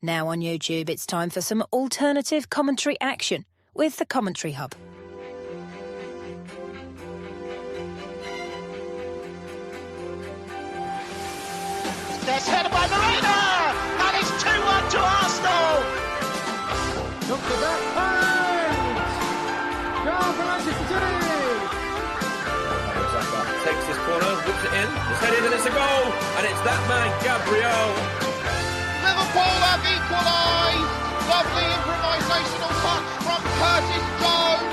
Now on YouTube, it's time for some alternative commentary action with the Commentary Hub. There's headed by Marina, and it's 2-1 to Arsenal. Look at that pass! Goal for Manchester City! Takes his corner, whips it in, it's headed and it's a goal, and it's that man, Gabriel. Liverpool have equalised. Lovely improvisational touch from Curtis Jones.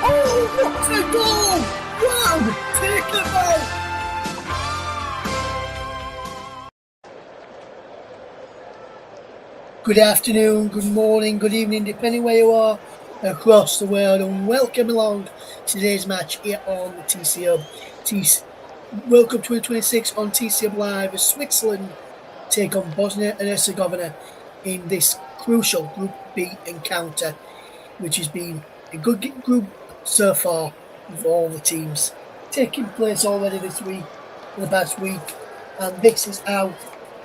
Oh, what a goal! Wow, take the ball! Good afternoon, good morning, good evening, depending where you are across the world, and welcome along to today's match here on the TCHub. World Cup 2026 on TCHub Live as Switzerland take on Bosnia and Herzegovina in this crucial Group B encounter, which has been a good group so far with all the teams taking place already this week, in the past week, and this is how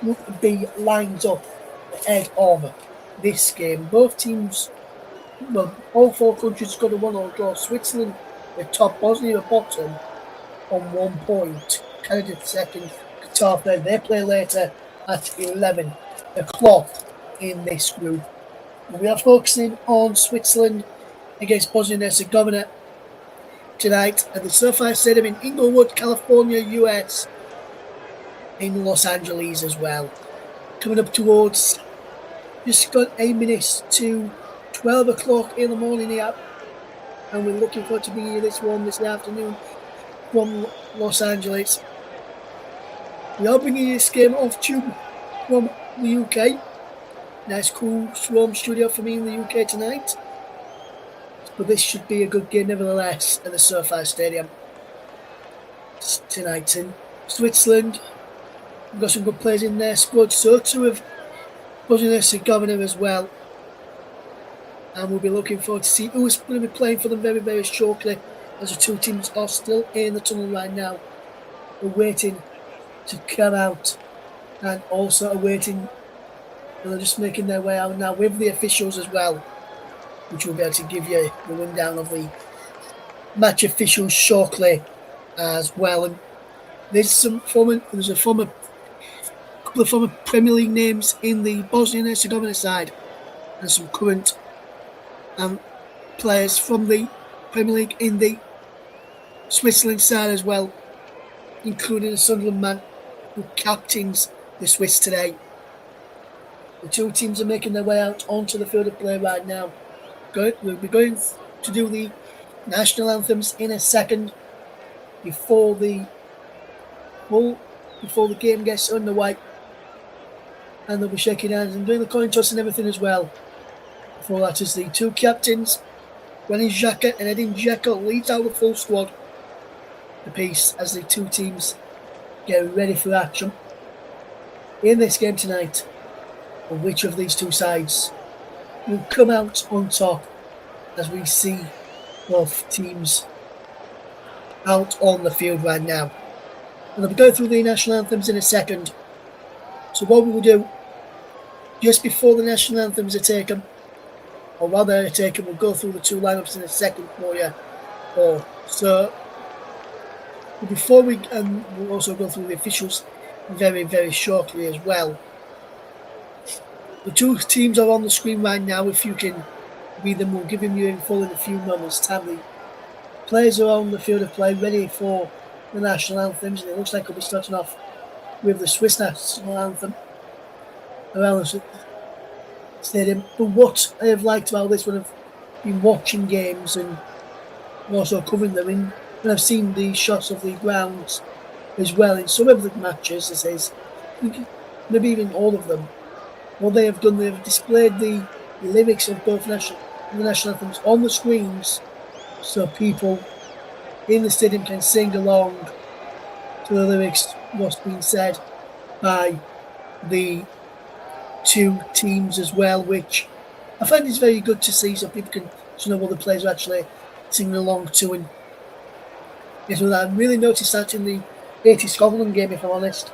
Group B lines up ahead of this game. Both teams, well, all four countries got a 1-1 draw. Switzerland at top, Bosnia at bottom on 1 point. Canada second, Qatar third. They play later at 11 o'clock in this group. We are focusing on Switzerland against Bosnia and Herzegovina tonight at the SoFi Stadium in Inglewood, California, US, in Los Angeles as well. Coming up towards just got 8 minutes to 12 o'clock in the morning here, and we're looking forward to being here this afternoon from Los Angeles. We are bringing this game off tube from the UK. Nice cool swarm studio for me in the UK tonight, but this should be a good game nevertheless at the SoFi Stadium tonight. In Switzerland, we've got some good players in their squad, so too have Bosnia and Herzegovina as well, and we'll be looking forward to see who's going to be playing for them very, very shortly, as the two teams are still in the tunnel right now. We're waiting to come out, and also awaiting, and they're just making their way out now with the officials as well, which will be able to give you the rundown of the match officials shortly as well. And there's a couple of former Premier League names in the Bosnia and Herzegovina side, and some current players from the Premier League in the Switzerland side as well, including a Sunderland man who captains the Swiss today. The two teams are making their way out onto the field of play right now. We'll be going to do the national anthems in a second before the game gets underway, and they'll be shaking hands and doing the coin toss and everything as well. Before that, as the two captains, Granit Xhaka and Edin Dzeko, leads out the full squad the piece as the two teams get ready for action in this game tonight. And which of these two sides will come out on top as we see both teams out on the field right now. And I'll be going through the national anthems in a second. So what we will do, just before the national anthems are taken, or while they're taken, we'll go through the two lineups in a second for you. So before we'll also go through the officials very, very shortly as well. The two teams are on the screen right now. If you can read them, we'll give them you in full in a few moments' time. The players are on the field of play, ready for the national anthems, and it looks like we'll be starting off with the Swiss national anthem around the stadium. But what I have liked about this when I've been watching games and also covering them, when I've seen the shots of the grounds as well in some of the matches, this is maybe even all of them, what they have done, they have displayed the lyrics of both the national anthems on the screens, so people in the stadium can sing along to the lyrics, what's being said by the two teams as well, which I find is very good to see, so people can know what the players are actually singing along to. And I really noticed that in the 80 Scotland game, if I'm honest.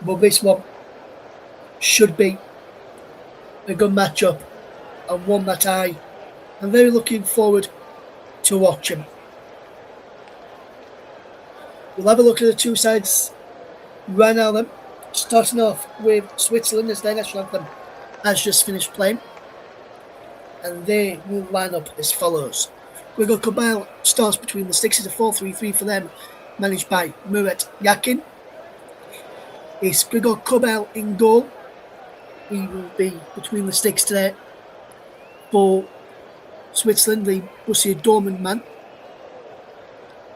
But this one should be a good matchup and one that I am very looking forward to watching. We'll have a look at the two sides right now then, starting off with Switzerland as their national anthem has just finished playing, and they will line up as follows. Grigor Kobel starts between the sticks. It's a 4-3-3 for them, managed by Murat Yakin. It's Grigor Kobel in goal. He will be between the sticks today for Switzerland, the Borussia Dortmund man.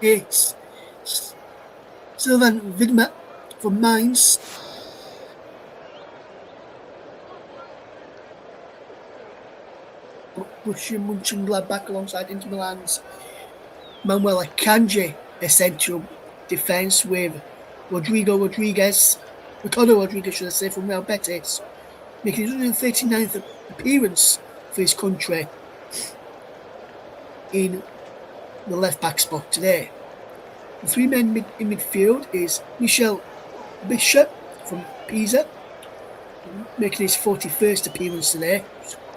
It's Sylvain Widmer from Mainz. Borussia Mönchengladbach alongside Inter Milan's Manuel Akanji, a central defence with Ricardo Rodriguez, should I say, from Real Betis, making his 139th appearance for his country in the left-back spot today. The three men in midfield is Michel Bishop from Pisa, making his 41st appearance today.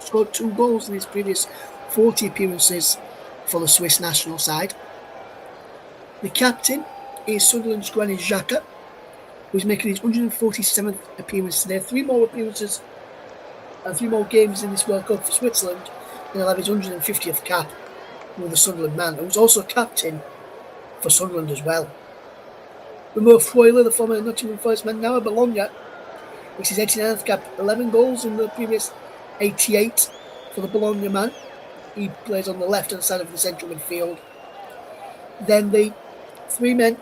Scored 2 goals in his previous 40 appearances for the Swiss national side. The captain is Sunderland's Granit Xhaka, who's making his 147th appearance today. 3 more appearances and 3 more games in this World Cup for Switzerland, and he'll have his 150th cap with the Sunderland man, who's also captain for Sunderland as well. Remo Freuler, the former Nottingham Forest man, now a Bologna, makes his 89th cap, 11 goals in the previous 88 for the Bologna man. He plays on the left-hand side of the central midfield. Then the 3 men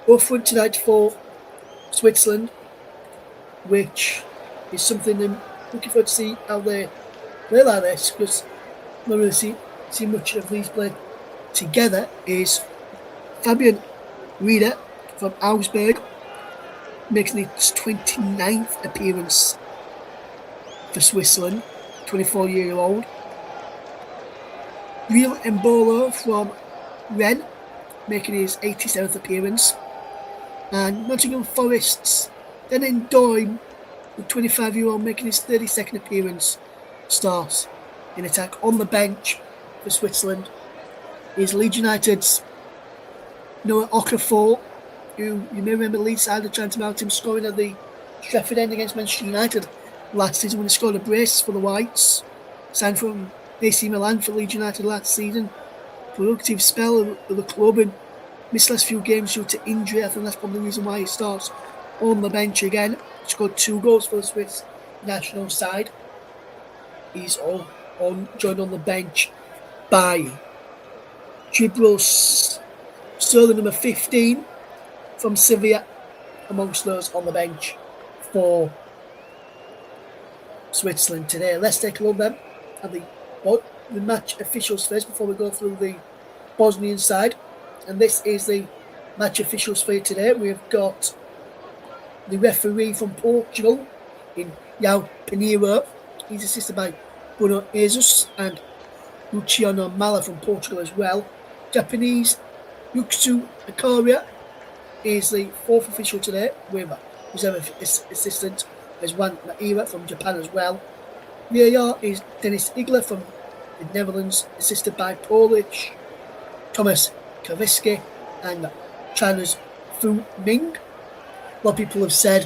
up front tonight for Switzerland, which is something I'm looking forward to see how they play like this, because I don't really see much of these play together, is Fabian Rieder from Augsburg, making his 29th appearance for Switzerland, 24-year-old. Real Embolo from Rennes, making his 87th appearance. And Nottingham Forest's Denan Doim, the 25-year-old, making his 32nd appearance, starts in attack. On the bench for Switzerland is Leeds United's Noah Okafor, who you may remember Leeds side of trying to mount him scoring at the Stretford end against Manchester United last season when he scored a brace for the Whites. Signed from AC Milan for Leeds United last season. Productive spell of the club and missed last few games due to injury. I think that's probably the reason why he starts on the bench again. Scored 2 goals for the Swiss national side. He's joined on the bench by Gibril Sterling, number 15 from Sevilla, amongst those on the bench for Switzerland today. Let's take a look then at the match officials first before we go through the Bosnian side. And this is the match officials for today. We've got the referee from Portugal in João Pinheiro. He's assisted by Bruno Jesus and Luciano Mala from Portugal as well. Japanese Yuksu Akaria is the 4th official today, with reserve assistant as Juan Naira from Japan as well. VAR is Dennis Igler from the Netherlands, assisted by Polish Thomas Kaviski and China's Fu Ming. A lot of people have said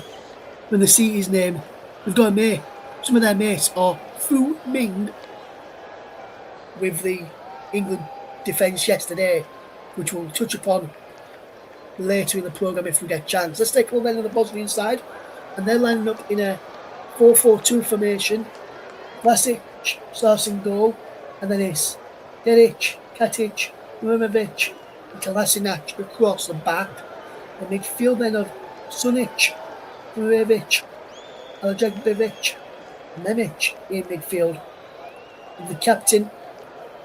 when they see his name, they've got a mate. Some of their mates are Fu Ming with the England defence yesterday, which we'll touch upon later in the programme if we get a chance. Let's take a look then on the Bosnian side, and they're lining up in a 4-4-2 formation. Vlasic starts in goal, and then it's Dedic, Katic, Murmovic and Kolasinac across the back. The midfield then of Sunic, Murevic, Aljabevic, Memic in midfield. And the captain,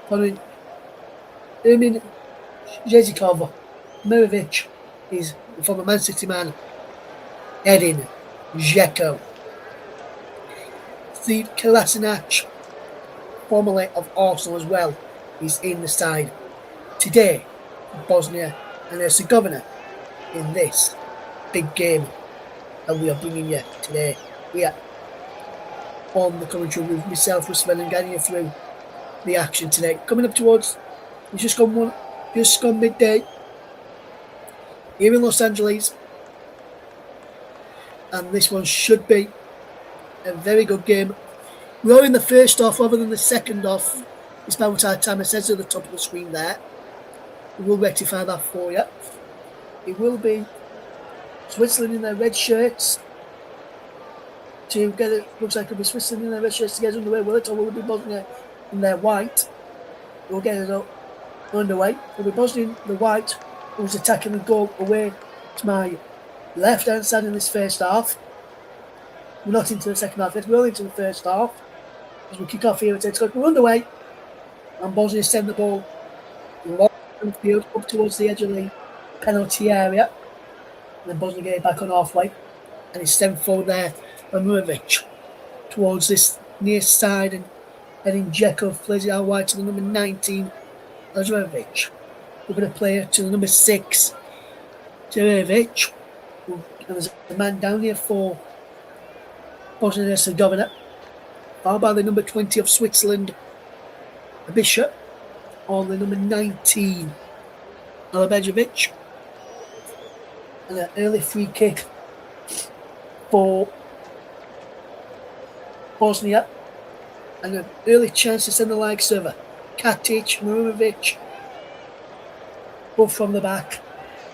following Ermin Jezikov, Murevic is the former Man City man, Edin Dzeko. Steve Kolasinac, formerly of Arsenal as well, is in the side today for Bosnia and Herzegovina in this big game and we are bringing you today here on the commentary with myself, Russ Vernon, guiding you through the action today. Coming up towards, we've just gone midday here in Los Angeles, and this one should be a very good game. We're in the first half rather than the second half. It's about our time. It says at the top of the screen there. We will rectify that for you. It will be Switzerland in their red shirts to get it. Looks like it'll be Switzerland in their red shirts to get it underway. Will it, or will it be Bosnia in their white? We'll get it underway. It'll be Bosnia in the white, who's attacking the goal away to my left hand side in this first half. We're not into the second half yet. We're only into the first half. As we kick off here, we're underway. And Bosnia send the ball long field up towards the edge of the penalty area. And then Bosnia get it back on halfway. And it's sent forward there by Murvic towards this near side. And heading Dzeko plays it out wide to the number 19, Zmajevi. We're going to play it to the number 6, Zmajevi. And there's a man down here for Bosnia and Herzegovina. Followed by the number 20 of Switzerland, a Bishop, on the number 19, Alabejovic. And an early free kick for Bosnia. And an early chance to send the likes of Katic, Marumovic, both from the back.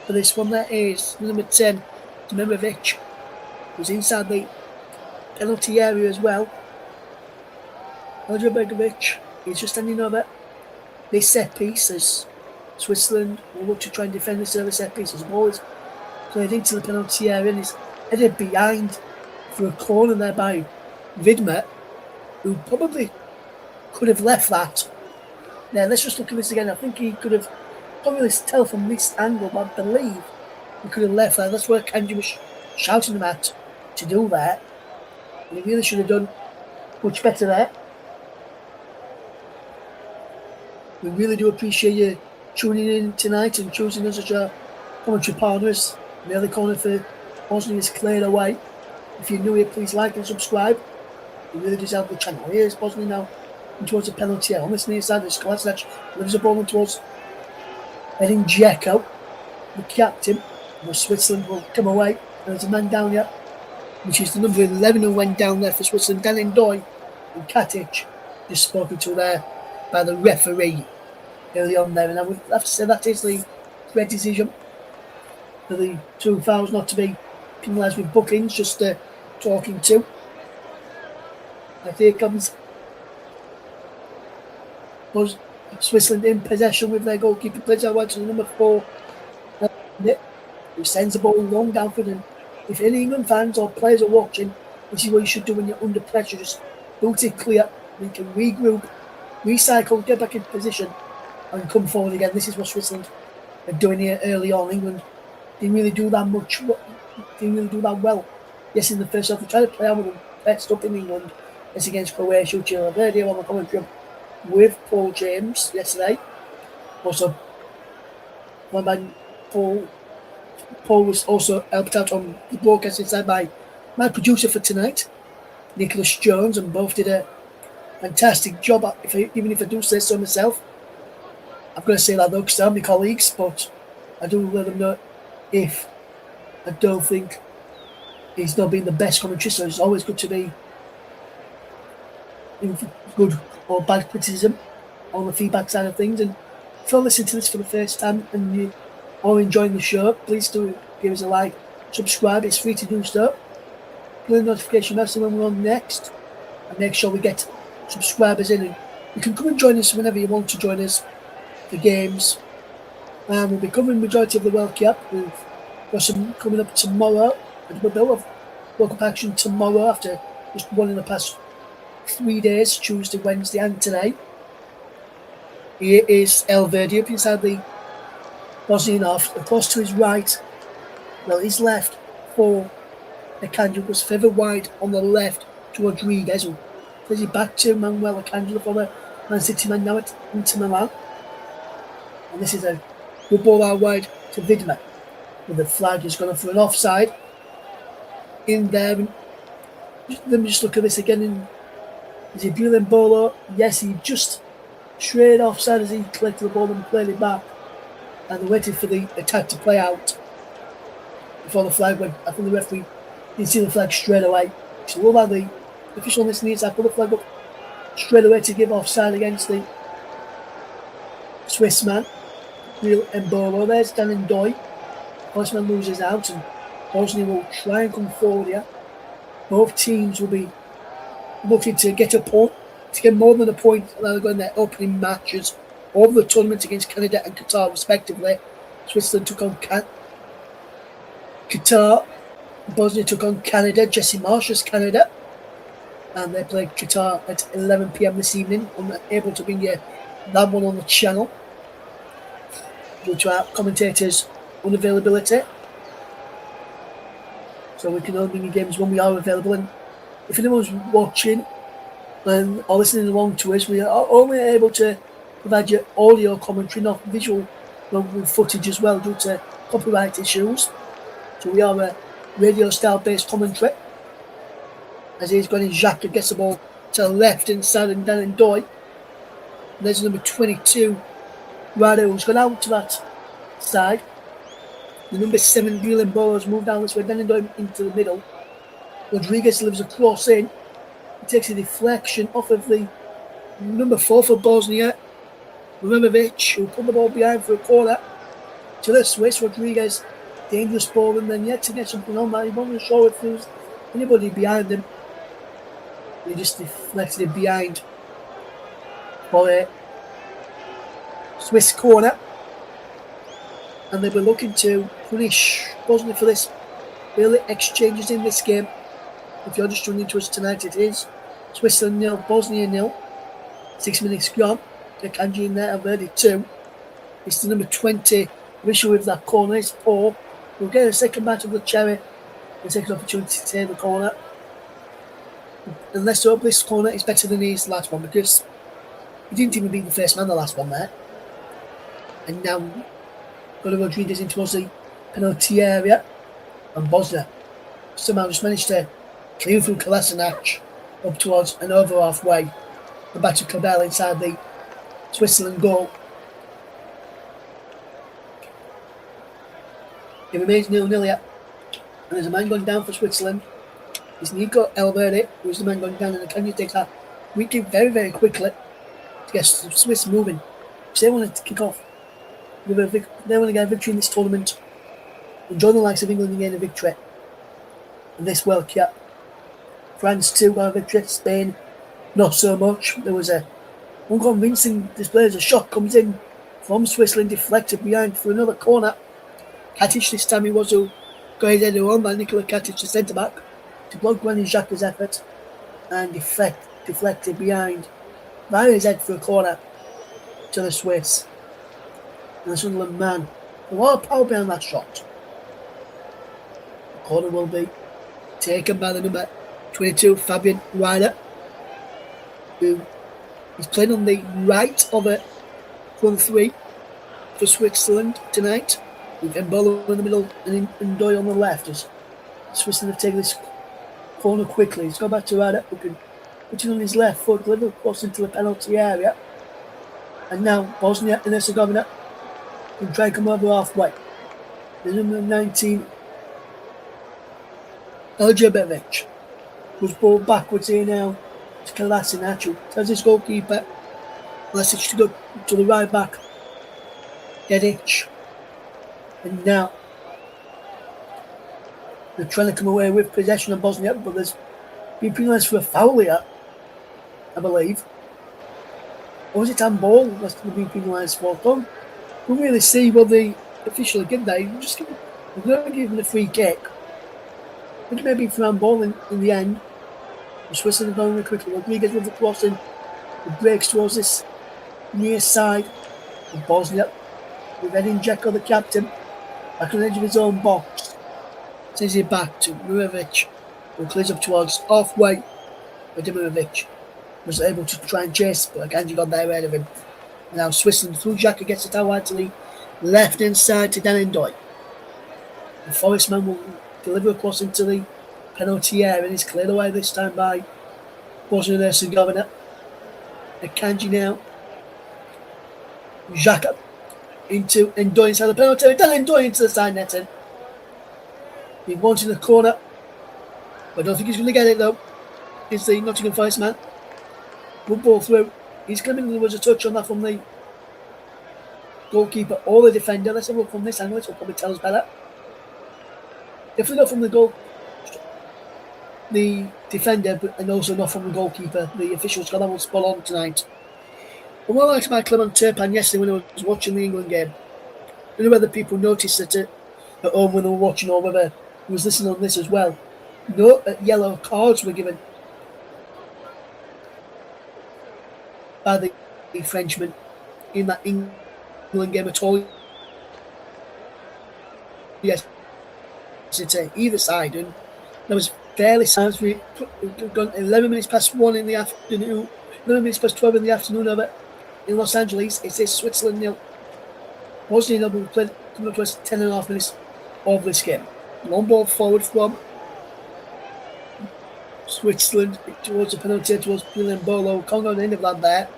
For this one, that is number 10, Zmajevi, who's inside the penalty area as well. Alabejovic is just standing over this set piece as Switzerland will look to try and defend this early set piece. As the ball is played into the penalty area and is headed behind for a corner there by Vidma, who probably could have left that. Now let's just look at this again. I think he could have probably tell from this angle, but I believe he could have left that. That's where Kanji was shouting him at to do that. And he really should have done much better there. We really do appreciate you tuning in tonight and choosing us as your commentary partners. The early corner for Bosnia is cleared away. If you're new here, please like and subscribe. It really does help the channel. Here's Bosnia now towards the penalty area. On this near side, it's Kolasinac leaves the ball towards heading Dzeko, the captain. And Switzerland will come away. There's a man down here, which is the number 11 who went down there for Switzerland, Dan Doy and Katic, just spoken to there by the referee early on there. And I would have to say that is the correct decision for the 2 fouls not to be penalised with bookings, just talking to. And here comes Switzerland in possession with their goalkeeper, plays out wide to the number 4, who sends the ball long downfield. And if any England fans or players are watching, this is what you should do when you're under pressure. Just boot it clear, then you can regroup, recycle, get back in position, and come forward again. This is what Switzerland are doing here early on. England didn't really do that much, didn't really do that well. Yes, in the first half, we tried to play out with them, pressed up in England. It's against Croatia, which I've heard here on the commentary with Paul James yesterday. Also, one man, Paul was also helped out on the broadcast inside by my producer for tonight, Nicholas Jones, and both did a fantastic job. Even if I do say so myself, I'm going to say that though because they're my colleagues, but I do let them know if I don't think he's not been the best commentary, so it's always good to be good or bad criticism on the feedback side of things. And if you're listening to this for the first time and you are enjoying the show, please do give us a like, subscribe, it's free to do so. Click the notification bell so when we're on next, and make sure we get subscribers in. And you can come and join us whenever you want to join us for games. And we'll be covering the majority of the World Cup. We've got some coming up tomorrow. A bit of World Cup action tomorrow after just one in the past 3 days, Tuesday, Wednesday and today. Here is El Verde up inside the Bosnian half, across to his right, well his left for Akanji, was further wide on the left to Rodriguez, who plays it back to Manuel Akanji, for the Man City man, now at Inter Milan. And this is a good ball out wide to Vidma, with the flag is gone for an offside. in there. And let me just look at this again. And is he Brilliant Bolo? Yes, he just straight offside as he collected the ball and played it back. And they waited for the attack to play out before the flag went. I think the referee didn't see the flag straight away. So love how the official on this needs to put the flag up straight away to give offside against the Swiss man. Real Embolo. There's Dan and Doy. Horseman loses out and Bosnia will try and come forward here. Both teams will be looking to get a point, to get more than a point, and they're going their opening matches over the tournament against Canada and Qatar respectively. Switzerland took on Qatar. Bosnia took on Canada, Jesse Marsh's Canada. And they played Qatar at 11 p.m. this evening. I'm able to bring you that one on the channel due to our commentators' unavailability. So we can only bring you games when we are available. And if anyone's watching or listening along to us, we are only able to provide you audio commentary, not visual footage as well, due to copyright issues. So we are a radio style based commentary. As he's going in, Xhaka gets the ball to the left inside and down in Doy. And there's number 22, Rado, who's gone out to that side. The number 7, Brilliant Bolo, has moved down this way, down and Doy into the middle. Rodriguez delivers a cross in. He takes a deflection off of the number 4 for Bosnia, Mrimovic, who put the ball behind for a corner. To the Swiss, Rodriguez, dangerous ball, and then yet to get something on that. He wasn't sure if there was anybody behind him. He just deflected it behind for a Swiss corner. And they were looking to punish Bosnia for this early exchanges in this game. If you're just tuning into us tonight, it is Switzerland 0, Bosnia 0. 6 minutes gone. The Kanji in there, Verdi 2. It's the number 20 issue with that corner. It's Paul. We'll get a second match of the cherry. The second opportunity to take the corner. And let's hope this corner is better than his last one, because he didn't even beat the first man the last one there. And now Godo Rodriguez in towards the penalty area. And Bosnia somehow just managed to clean through Kolasinac up towards and over halfway. And back to Cabell inside the Switzerland goal. It remains 0-0 yet. And there's a man going down for Switzerland. It's Nico Elverde, who's the man going down, and the Canadians take that weekly very, very quickly to get the Swiss moving. So they want to kick off. They want to get a victory in this tournament and join the likes of England and gain a victory in this World Cup. France too got a victory. Spain, not so much. There was a unconvincing display as a shot comes in from Switzerland, deflected behind for another corner. Katic this time he was who got his head on by Nikola Katic, the centre back, to block Granit Xhaka's effort and deflected behind via his head for a corner to the Swiss. And the Sunderland man, a lot of power behind that shot. The corner will be taken by the number 22, Fabian Ryder, who is playing on the right of a front three for Switzerland tonight, with Embolo in the middle and Ndoye on the left, as Switzerland have taken this corner quickly. He's gone back to Ryder, who can put it on his left foot, deliver across into the penalty area. And now Bosnia and Herzegovina can try and come over halfway. The number 19, Zmajevi, was ball backwards here now to Kolasinac, who tells his goalkeeper Kolasinac to go to the right back, Dedic. And now they're trying to come away with possession of Bosnia, but there's been penalised for a foul here, I believe. Or was it handball that's been penalised for? Don't really see what the official did there. We're going to give him a free kick. I think maybe for handball in the end. The Switzerland going really quickly. Rodriguez with the crossing. It breaks towards this near side of Bosnia. With Edin Dzeko, the captain, back on the edge of his own box. Sends it back to Mrimovic, who clears up towards halfway. But Mrimovic was able to try and chase, but Akanji got there ahead of him. And now Switzerland through Xhaka gets it out wide to the left hand side to Dan Ndoye. The Forest man will deliver across into the penalty area, and it's cleared away this time by Bosnia and Herzegovina. And Kanji now. Xhaka into Ndoye inside the penalty area. Then Ndoye into the side netting. He wants in the corner. But I don't think he's going to get it though. It's the Nottingham Forest man. Good ball through. He's claiming there was a touch on that from the goalkeeper or the defender. Let's have a look from this angle. It'll probably tell us better. If we go from the goal, the defender, and also not from the goalkeeper, the officials got that one spot on tonight. But what I liked about Clement Turpin yesterday when I was watching the England game, I don't know whether people noticed it at home when they were watching or whether he was listening on this as well. No yellow cards were given by the Frenchman in that England game at all. Yes, it's either side, and there was fairly times we gone 11 minutes past 1 in the afternoon, 11 minutes past 12 in the afternoon over in Los Angeles. It says Switzerland 0. Bosnia 0. We played coming up to us 10.5 minutes of this game. Long ball forward from Switzerland towards the penalty towards Julian Bolo. Congo on the end of that there.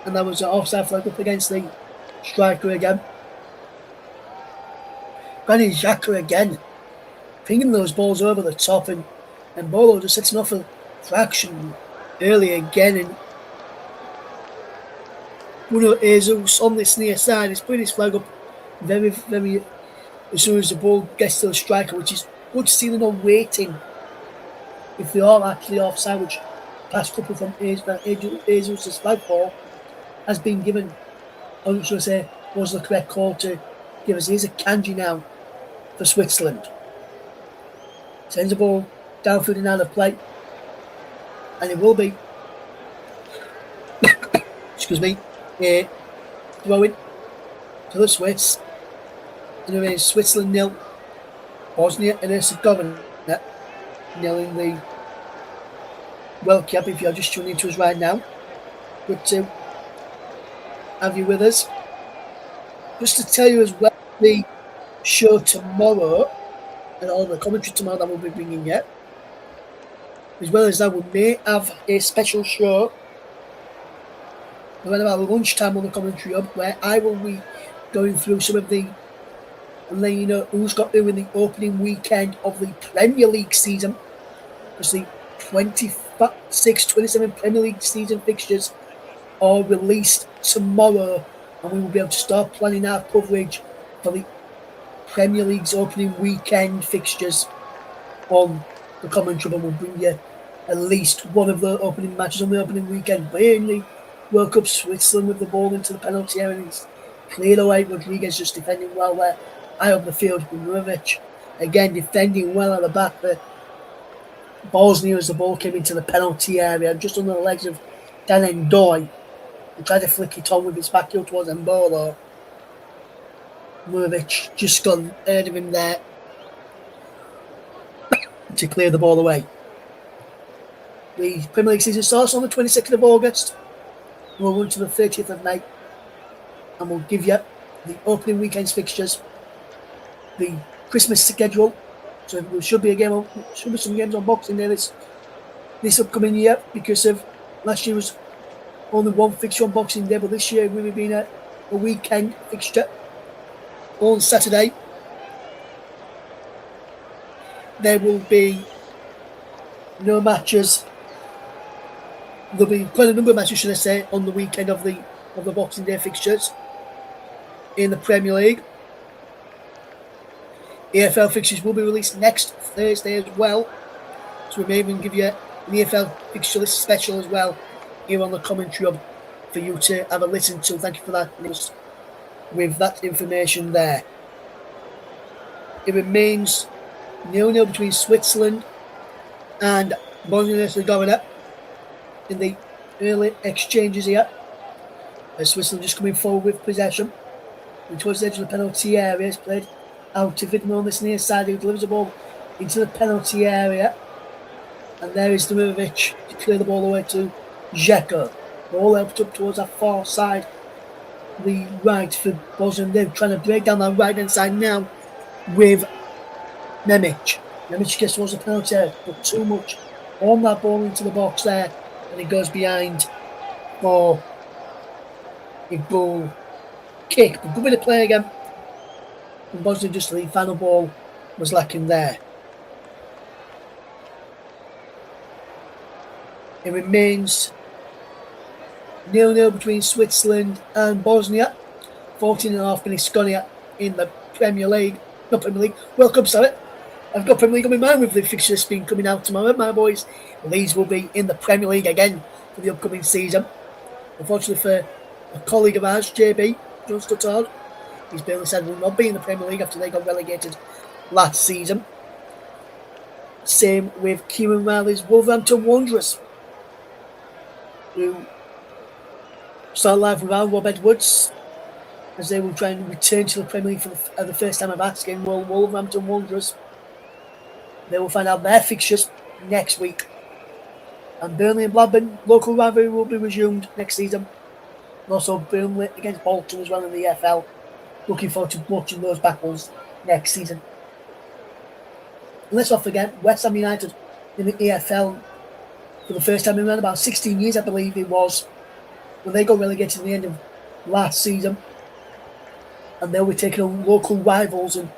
And that was an offside flag up against the striker again. Granit Xhaka again. Pinging those balls over the top, and Bolo just setting off a fraction early again. And Bruno Jesus on this near side is putting his flag up very, very as soon as the ball gets to the striker, which is good to see. They're not waiting if they are actually offside, which past couple from Jesus' flag ball has been given. I was going to say was the correct call to give us. Here's a Kanji now for Switzerland. Sends the ball down through the line of play, and it will be excuse me, throwing to the Swiss. And it remains Switzerland 0, Bosnia and Herzegovina 0 in the World Cup. If you're just tuning into us right now, good to have you with us. Just to tell you as well, the show tomorrow and all the commentary tomorrow that we'll be bringing you, as well as that, we may have a special show around about lunchtime on the commentary hub, where I will be going through some of the, and letting you know who's got who in the opening weekend of the Premier League season, because the 26-27 Premier League season fixtures are released tomorrow, and we will be able to start planning our coverage for the Premier League's opening weekend fixtures on the commentary, and we'll bring you at least one of the opening matches on the opening weekend. But in the World Cup, Switzerland with the ball into the penalty area, and it's cleared away. Rodriguez just defending well there. High up the field, Mirovic again defending well at the back for Bosnia as the ball came into the penalty area, just under the legs of Dan Ndoye. He tried to flick it on with his back heel towards Mbolo. Mirovic just got ahead of him there to clear the ball away. The Premier League season starts on the 22nd of August. We'll run to the 30th of May, and we'll give you the opening weekend's fixtures, the Christmas schedule. So there should be some games on Boxing Day this upcoming year, because of last year was only one fixture on Boxing Day, but this year we'll be being a weekend fixture on Saturday. There will be no matches. There'll be quite a number of matches, should I say, on the weekend of the Boxing Day fixtures in the Premier League. EFL fixtures will be released next Thursday as well, so we may even give you an EFL fixture list special as well here on the commentary hub for you to have a listen to. Thank you for that, with that information there. It remains 0-0 between Switzerland and Bosnia and Herzegovina in the early exchanges here, as Switzerland just coming forward with possession and towards the edge of the penalty area. It's played out to Vidman on this near side, who delivers the ball into the penalty area, and there is Dmirovic to clear the ball away to Žeko. Ball helped up towards that far side, the right for Bosnia. They're trying to break down that right hand side now with Memic. Zmajevi was a penalty, but too much on that ball into the box there, and it goes behind for a goal kick. But good bit of play again. And Bosnia, just the final ball was lacking there. It remains 0-0 between Switzerland and Bosnia. 14.5 minutes gone in the Premier League. Not Premier League, World Cup, sorry. I've got Premier League on my mind with the fixtures being coming out tomorrow, my boys. These will be in the Premier League again for the upcoming season. Unfortunately for a colleague of ours, JB, John Stuttard, he's barely said will not be in the Premier League after they got relegated last season. Same with Kieran Riley's Wolverhampton Wanderers, who start live without Rob Edwards, as they will try and return to the Premier League for the first time of asking. Well, Wolverhampton Wanderers, they will find out their fixtures next week. And Burnley and Blackburn, local rivalry, will be resumed next season. And also Burnley against Bolton as well in the EFL. Looking forward to watching those battles next season. And let's not forget, West Ham United in the EFL for the first time in around about 16 years, I believe it was, when they got relegated at the end of last season. And they'll be taking on local rivals and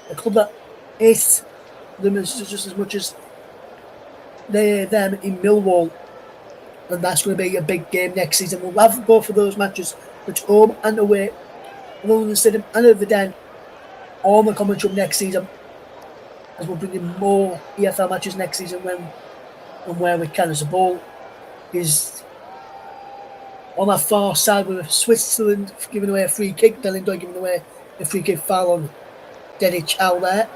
a club that hates them just as much as them in Millwall. And that's going to be a big game next season. We'll have both of those matches, at home and away, at London Stadium and at the Den, on the commentary next season, as we'll bring in more EFL matches next season when and where we can. As the ball is on that far side with Switzerland giving away a free kick, Delindoy giving away a free kick foul on Dedic out there,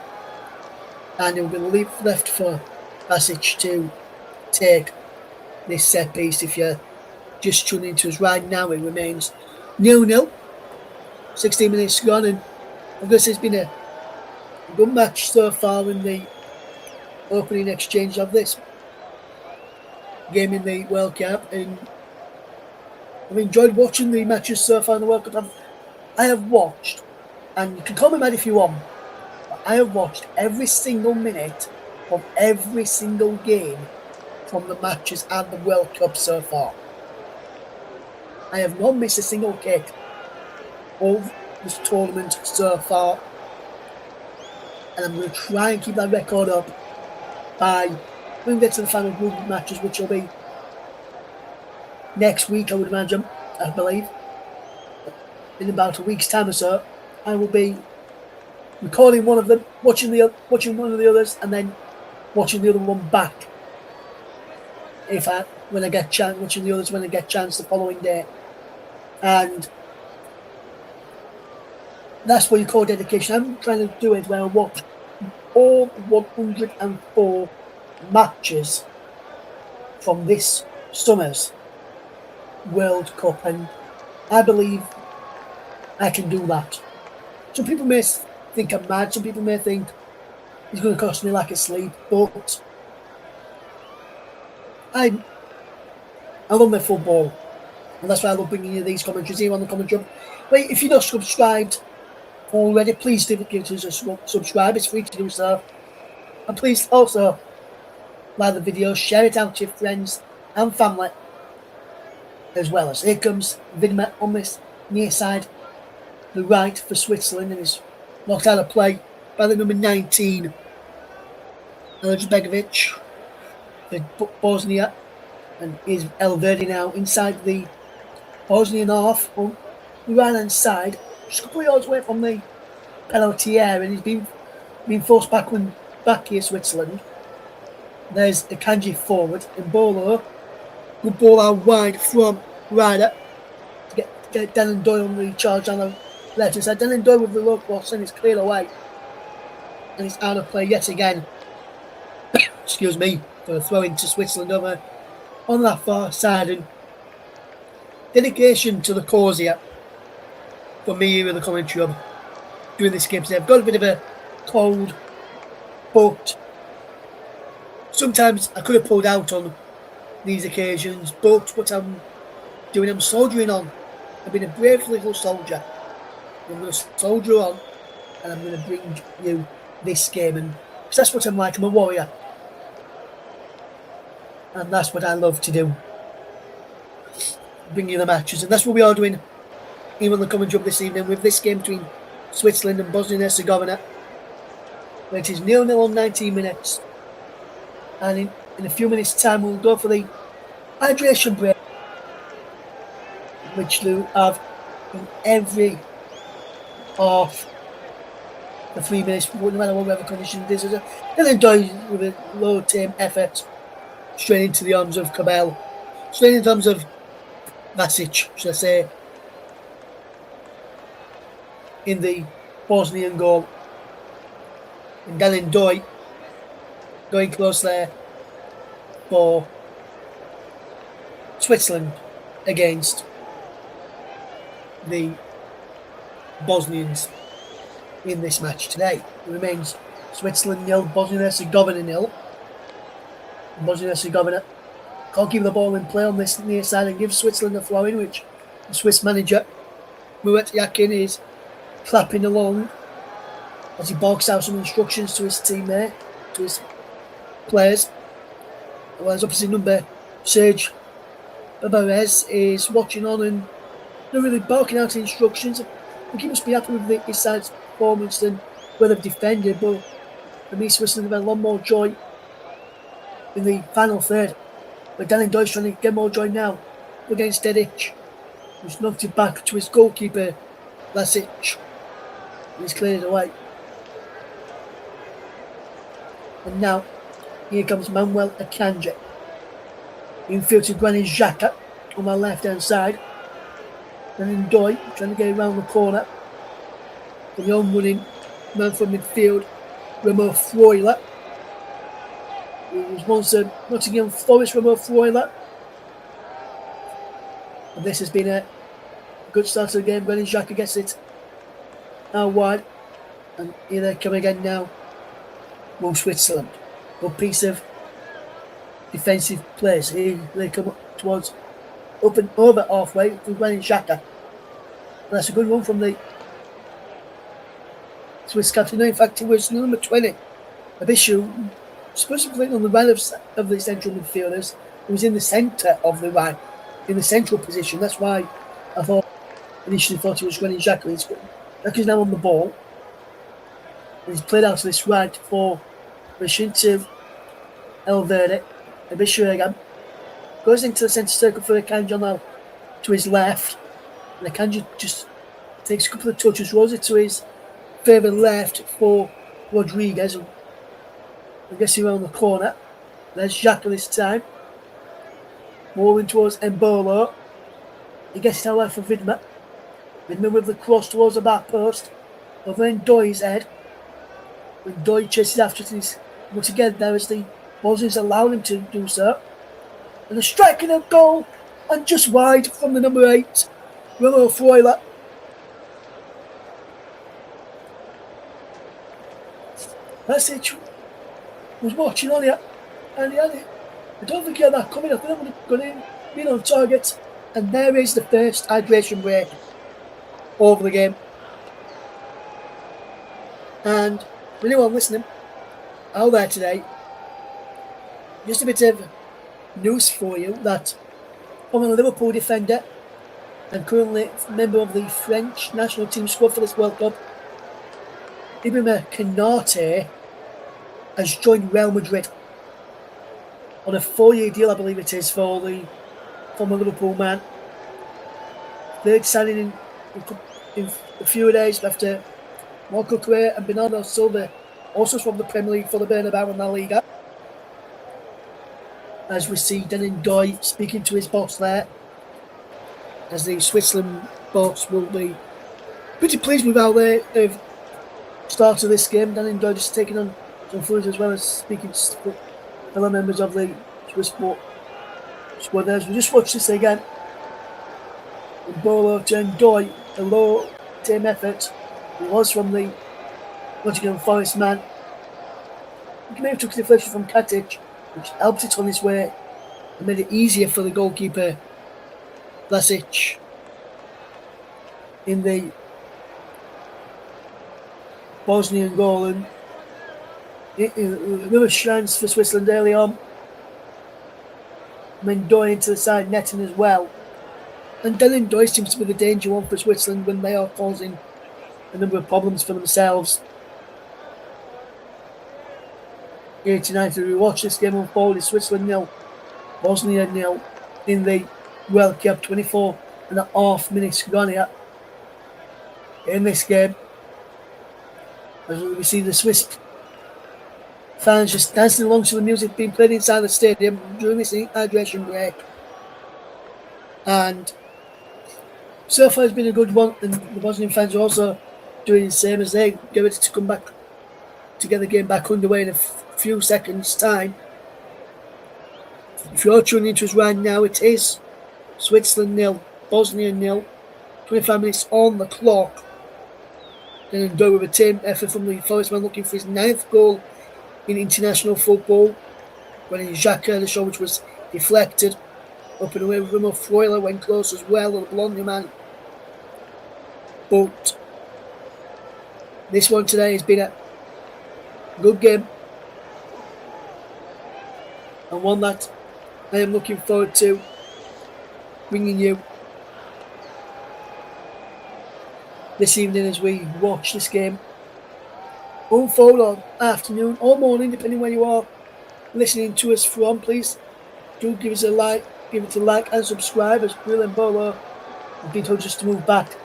and it will be left for Basic to take this set piece. If you're just tuning into us right now, it remains 0-0, 16 minutes gone, and I guess it's been a good match so far in the opening exchange of this game in the World Cup, and I've enjoyed watching the matches so far in the World Cup. I have watched, and you can call me mad if you want, but I have watched every single minute of every single game from the matches and the World Cup so far. I have not missed a single kick of this tournament so far, and I'm going to try and keep that record up by when we get to the final group matches, which will be next week, I would imagine, I believe. In about a week's time or so, I will be recording one of them, watching one of the others, and then watching the other one back. When I get chance, watching the others when I get chance the following day, and that's what you call dedication. I'm trying to do it where I watch all 104 matches from this summer's World Cup, and I believe I can do that. Some people may think I'm mad, some people may think it's going to cost me like a sleep, but I love my football, and that's why I love bringing you these commentaries here on the commentary. But if you're not subscribed already, please do give us a subscribe. It's free to do so, and please also like the video, share it out to your friends and family as well. As here comes Vidma on this near side, the right for Switzerland, and is knocked out of play by the number 19, Zmajevi for Bosnia, and is Elvedi now inside the Bosnian half on the right hand side, just a couple of yards away from the penalty area, and he's been forced back here, Switzerland. There's the Kanji forward in Bolo. Good ball out wide from Ryder to get Delindoy on the charge on the left hand side. Delindoy with the low cross, and it's cleared away, and it's out of play yet again. Excuse me, for a throw into Switzerland over on that far side. And dedication to the cause here for me here in the commentary hub doing this game today. I've got a bit of a cold, but sometimes I could have pulled out on these occasions, but what I'm doing, I'm soldiering on. I've been a brave little soldier. I'm going to soldier on, and I'm going to bring you this game. And Because that's what I'm like. I'm a warrior. And that's what I love to do. Bring you the matches. And that's what we are doing even on the commentary this evening with this game between Switzerland and Bosnia and Herzegovina. It is 0-0 on 19 minutes. And in a few minutes' time, we'll go for the hydration break, which we have in every half the 3 minutes, no matter what weather condition it is. And then Doyle with a low team effort straight into the arms of Cabell, straight into the arms of Vasic, should I say, in the Bosnian goal. And Dylan Doyle going close there for Switzerland against the Bosnians in this match today. It remains Switzerland 0, Bosnia and Herzegovina 0. Bosnia and Herzegovina can't keep the ball in play on this near side and give Switzerland a throw in, which the Swiss manager Murat Yakin is clapping along as he barks out some instructions to his team there, to his players. Whereas opposite number Serge Babarez is watching on and not really barking out instructions. I think he must be happy with his side's performance than where they've defended, but for me, Switzerland have had a lot more joy in the final third. But Daniel Doyle's trying to get more joy now against Dedic, who's knocked it back to his goalkeeper, Lasic. He's cleared it away. And now, here comes Manuel Akanji. Infield to Granit Xhaka on my left-hand side. And then Doyle trying to get around the corner. For the on-running man from midfield, Remo Freuler. Who was once a Nottingham Forest Remo Freuler. And this has been a good start to the game. Granit Xhaka gets it now wide. And here they come again now. Will Switzerland. Good piece of defensive plays. Here they come towards up and over halfway to Granit Xhaka. And that's a good one from the Swiss captain. In fact, it was number 20, Abishu, supposed to be playing on the right of the central midfielders. He was in the centre of the right, in the central position. That's why I initially thought it was Granit Xhaka. Xhaka's now on the ball. And he's played out to this right for Rashintiv Elverde. Abishu again goes into the centre circle for Akanji now to his left. And Akanji just takes a couple of touches, rolls it to his further left for Rodriguez. I guess around the corner. There's Xhaka this time. Moving towards Embolo. He gets it out left for Vidma. Vidma with the cross towards the back post. Over in Doyle's head. When Doyle chases after it, once again there as the Bosnians allow him to do so. And a striking a goal and just wide from the number 8, Remo Freuler. That's it. Was watching on it, and he had it. I don't think he had that coming. I think I would have gone in, been on target, and there is the first hydration break over the game. And for anyone listening out there today, just a bit of news for you that I'm a Liverpool defender and currently member of the French national team squad for this World Cup. Ibrahima Konate has joined Real Madrid on a 4-year deal, I believe it is, for the former Liverpool man. Third signing in a few days after Marco Correa and Bernardo Silva, also from the Premier League for the Bernabeu and La Liga. As we see Denan Doy speaking to his boss there, as the Switzerland boss will be pretty pleased with how they've started this game. Denan Doy just taking on some fluids as well as speaking to fellow members of the Swiss sport squad there. As we just watch this again. Bolo turned Doy, a low team effort. It was from the Nottingham Forest man. He may have took a deflection from Katic, which helped it on his way and made it easier for the goalkeeper Vlasic in the Bosnian goal. And Another chance for Switzerland early on. Mendoy into the side netting as well. And Dylan Doyle seems to be the danger one for Switzerland when they are causing a number of problems for themselves. 89 to rewatch this game unfold is Switzerland 0, Bosnia 0 in the World Cup. 24.5 minutes gone here in this game. As we see the Swiss fans just dancing along to the music being played inside the stadium during this hydration break. And so far it's been a good one, and the Bosnian fans are also doing the same as they get ready to come back to get the game back underway in a few seconds' time. If you're tuning into us right now, it is Switzerland 0, Bosnia 0, 25 minutes on the clock. Then go with a team effort from the Forest man looking for his 9th goal in international football. Running Xhaka, the shot which was deflected. Up and away from Freuler, went close as well, the blonde man. But this one today has been a good game. And one that I am looking forward to bringing you this evening as we watch this game unfold on afternoon or morning, depending where you are listening to us from. Please do give us a like, give it a like and subscribe, as Will and Bolo have been told just to move back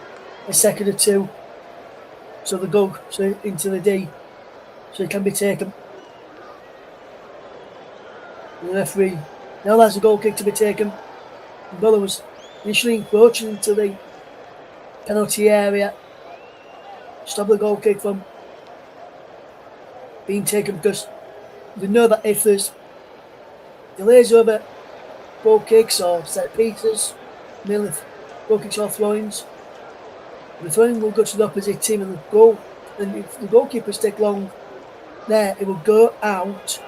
a second or two so they go into the D so it can be taken. And the referee now has a goal kick to be taken. Bolo was initially encroaching into the penalty area. Stop the goal kick from being taken, because they know that if there's delays over goal kicks or set pieces, mainly goal kicks or throw-ins, the throw-in will go to the opposite team, and the goal, and if the goalkeepers take long there, it will go out.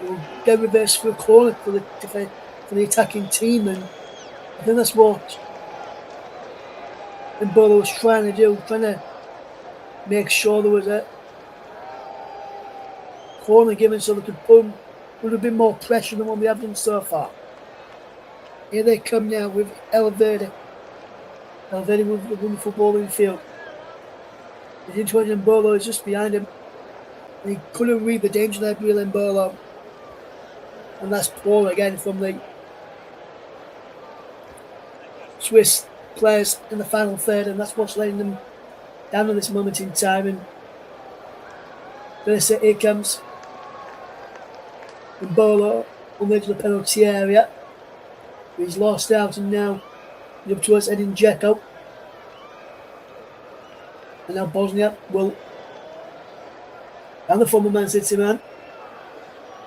It will get reversed for a corner for the attacking team, and I think that's what Bolo was trying to do, trying to make sure there was a corner given so they could put would have been more pressure than what we have done so far. Here they come now with Elverde. Elverde with the wonderful ball in the field. He's into it, and Bolo is just behind him. And he couldn't read the danger there, Brilliant Bolo. And that's poor again from the Swiss players in the final third, and that's what's letting them down at this moment in time. And here comes Bolo on the edge of the penalty area. He's lost out, and now up towards Edin Dzeko. And now Bosnia will down the former Man City man.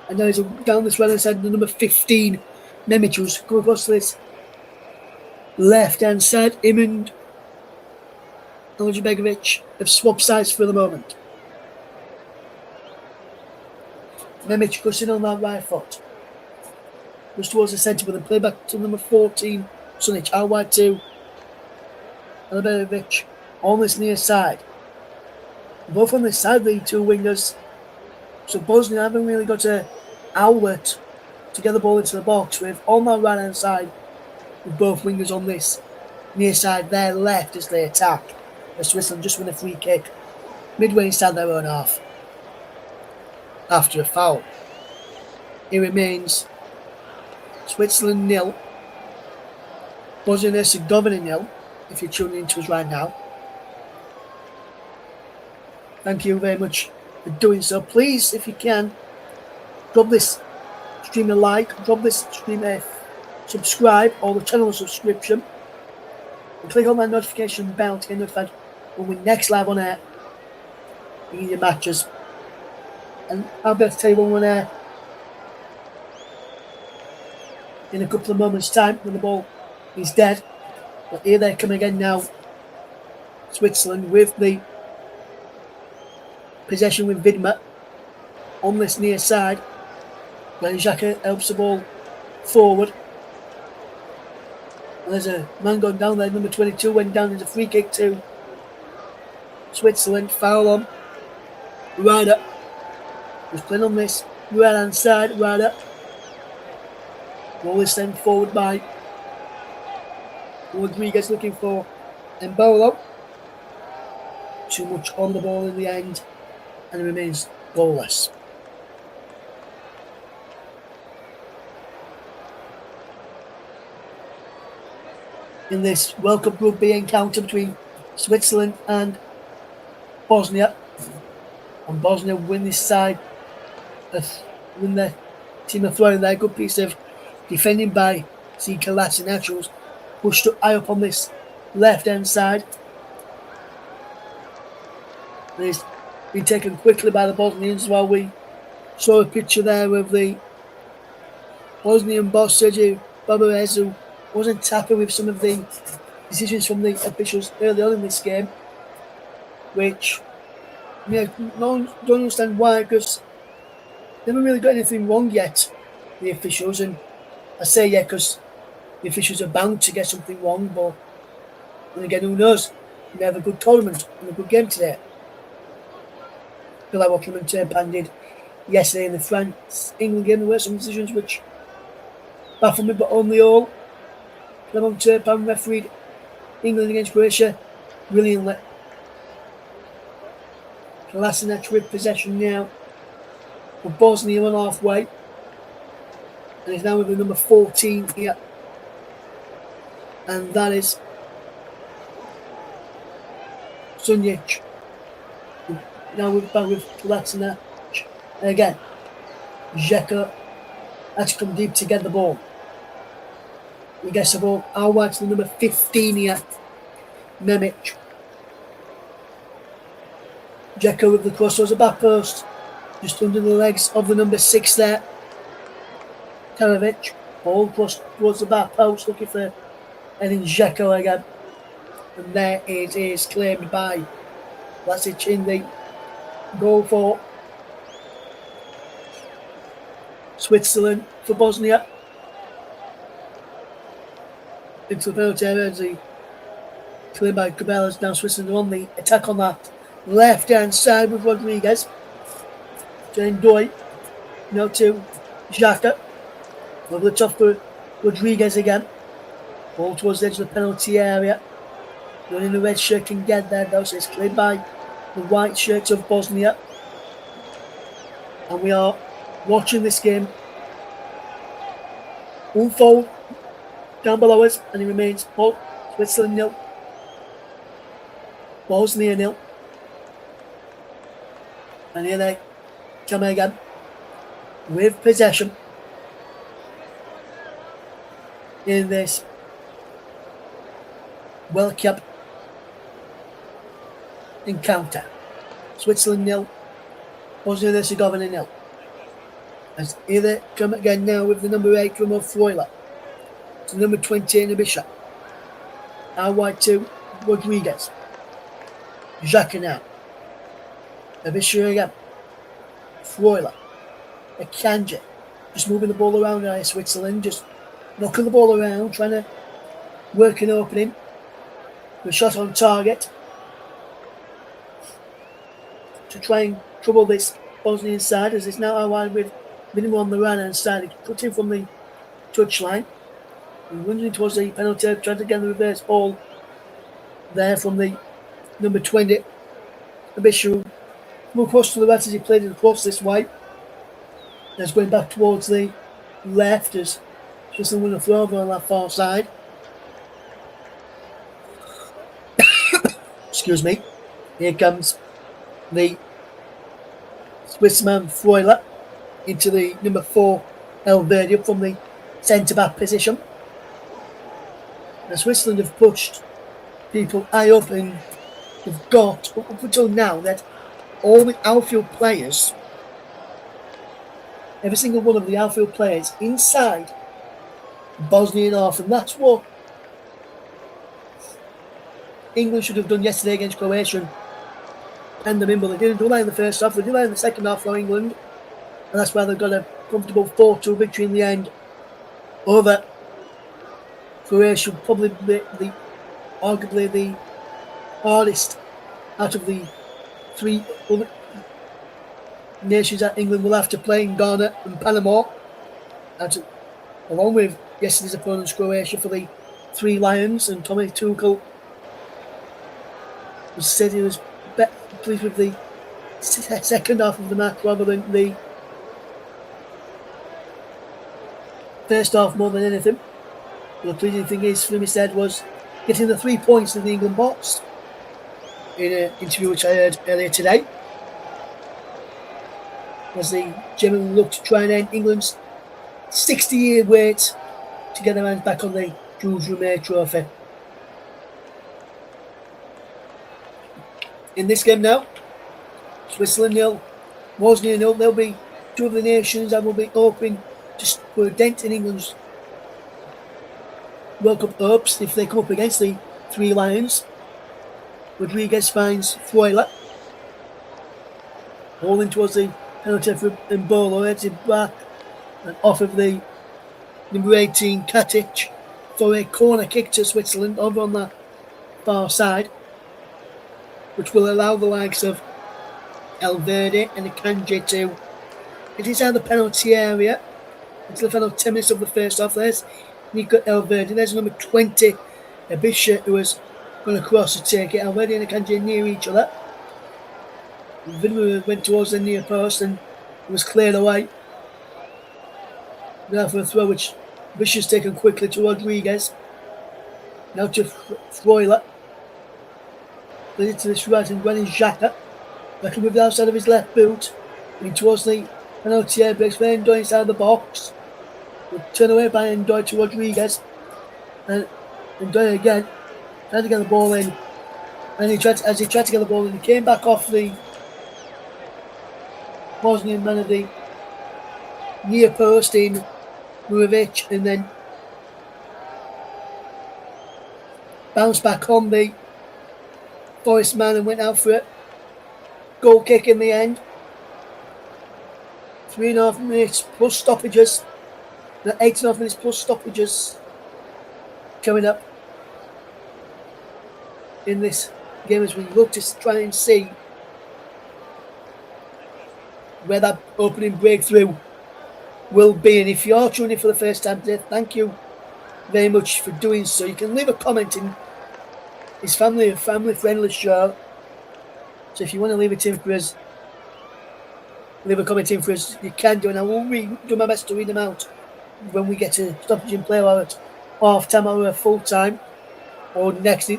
And now he's down this right hand side, the number 15, Memic, who's come across this left hand side. Him and Zmajevi have swapped sides for the moment. Memic goes in on that right foot. Goes towards the centre, but then play back to number 14, Sunic, out wide to Zmajevi on this near side. Both on this side, the two wingers. So Bosnia haven't really got an outlet to get the ball into the box with, on that right hand side, with both wingers on this near side, their left as they attack. As Switzerland just win a free kick midway inside their own half after a foul. It remains Switzerland 0, Bosnia and Herzegovina 0, if you're tuning into us right now. Thank you very much for doing so. Please, if you can, drop this stream a like, drop this stream a subscribe, or the channel subscription, and click on that notification bell to get notified when we're next live on air, bringing you matches. And I'll be able to tell you when we're on air in a couple of moments' time when the ball is dead. But here they come again now. Switzerland with the possession with Widmer on this near side. When Xhaka helps the ball forward. And there's a man going down there, number 22 went down. There's a free kick to Switzerland. Foul on Ryder. Who's playing on this right hand side, right up. Ball is sent forward by Rodriguez looking for Embolo. Too much on the ball in the end, and it remains goalless. In this World Cup Group B encounter between Switzerland and Bosnia, and Bosnia win this side, win their team of throwing their good piece of defending by Zika Latinachos, pushed high up on this left hand side. And it's been taken quickly by the Bosnians, while we saw a picture there of the Bosnian boss Sergio Barbares, who wasn't happy with some of the decisions from the officials early on in this game, which don't understand why, because they haven't really got anything wrong yet, the officials. And I say because the officials are bound to get something wrong, but then again, who knows? We have a good tournament and a good game today. I feel like what Clement Turpin did yesterday in the France-England game. There were some decisions which baffled me, but on the whole, Clement Turpin refereed England against Croatia brilliantly. Kolasinac with possession now for Bosnia on halfway, and he's now with the number 14 here, and that is Sunjic. Now we're back with Kolasinac again. Žeka had to come deep to get the ball. He gets the ball out wide to the number 15 here, Memic. Žeka with the cross towards the back post, just under the legs of the number 6 there. Karavic, ball cross towards the back post, looking for Edin Žeka again. And there it is, claimed by Vlasic in the goal for Switzerland for Bosnia. Into the penalty area as the claimed by Cabela's. Now Switzerland on the attack on that left hand side with Rodriguez. Jane Doy. Now to Xhaka. Over the top for Rodriguez again. Ball towards the edge of the penalty area. The one in the red shirt can get there though, so it's cleared by the white shirts of Bosnia. And we are watching this game unfold down below us, and it remains Switzerland 0, Bosnia 0. And here they come again with possession in this World Cup encounter. Switzerland 0, Bosnia and Herzegovina 0. As here they come again now with the number 8 from Freuler to number 20 in Abisha. Out wide to Rodriguez. Xhaka now. Abisha again. Freuler. Akanji. Just moving the ball around now, Switzerland. Just knocking the ball around, trying to work an opening. The shot on target to try and trouble this Bosnian side, as it's now out wide with minimum on the right hand side. He puts in from the touchline. And runs in towards the penalty, trying to get the reverse ball there from the number 20. Abishu moved across to the right as he played it across this way. That's going back towards the left as Switzerland win a throw over on that far side. Excuse me. Here comes the Swissman Freuler into the number 4 Elvedi from the centre-back position. Now Switzerland have pushed people high up, and they've got, up until now, that all the outfield players, every single one of the outfield players inside Bosnian half, and that's what England should have done yesterday against Croatia and them in, but they didn't do that in the first half. They did that in the second half for England, and that's why they've got a comfortable 4-2 victory in the end over Croatia. Probably arguably the hardest out of the nations that England will have to play in Ghana and Panama, and along with yesterday's opponents Croatia for the Three Lions. And Tommy Tuchel said he was pleased with the second half of the match rather than the first half more than anything. The pleasing thing is, for him, he said, was getting the 3 points in the England box in an interview which I heard earlier today, as the German looked to try and end England's 60-year wait to get their hands back on the Jules Rimet trophy. In this game now, Switzerland 0, Bosnia 0. They'll be two of the nations that will be hoping to put a dent in England's World Cup hopes if they come up against the Three Lions. Rodriguez finds Freuler, holding towards the penalty for Mbolo, heads it back and off of the number 18 Katic for a corner kick to Switzerland over on the far side, which will allow the likes of Elverde and Akanji to get inside the penalty area until the final 10 minutes of the first half. There's Nico Elverde, there's number 20 Abisha, who was going to cross to take it. Elverde and Akanji near each other. Vidmer went towards the near post and it was cleared away. Now for a throw which Abisha's taken quickly to Rodriguez. Now to Freuler. Lead it to this right and Granit Xhaka. Back with the outside of his left boot. In towards the penalty area, breaks for Ndoye inside the box. We'll turn away by Ndoye to Rodriguez. And Ndoye again. Trying to get the ball in. And he tried to get the ball in, he came back off the Bosnian man of the near post in Murovic, and then bounced back on the Forest man and went out for it. Goal kick in the end. 3.5 minutes plus stoppages. 8.5 minutes plus stoppages coming up in this game as we look to try and see where that opening breakthrough will be. And if you're tuning in for the first time today, thank you very much for doing so. You can leave a comment in his family friendly show. So if you want to leave it in for us, leave a comment in for us, you can do, and I will do my best to read them out when we get to stoppage in play, or at half time or full time, or next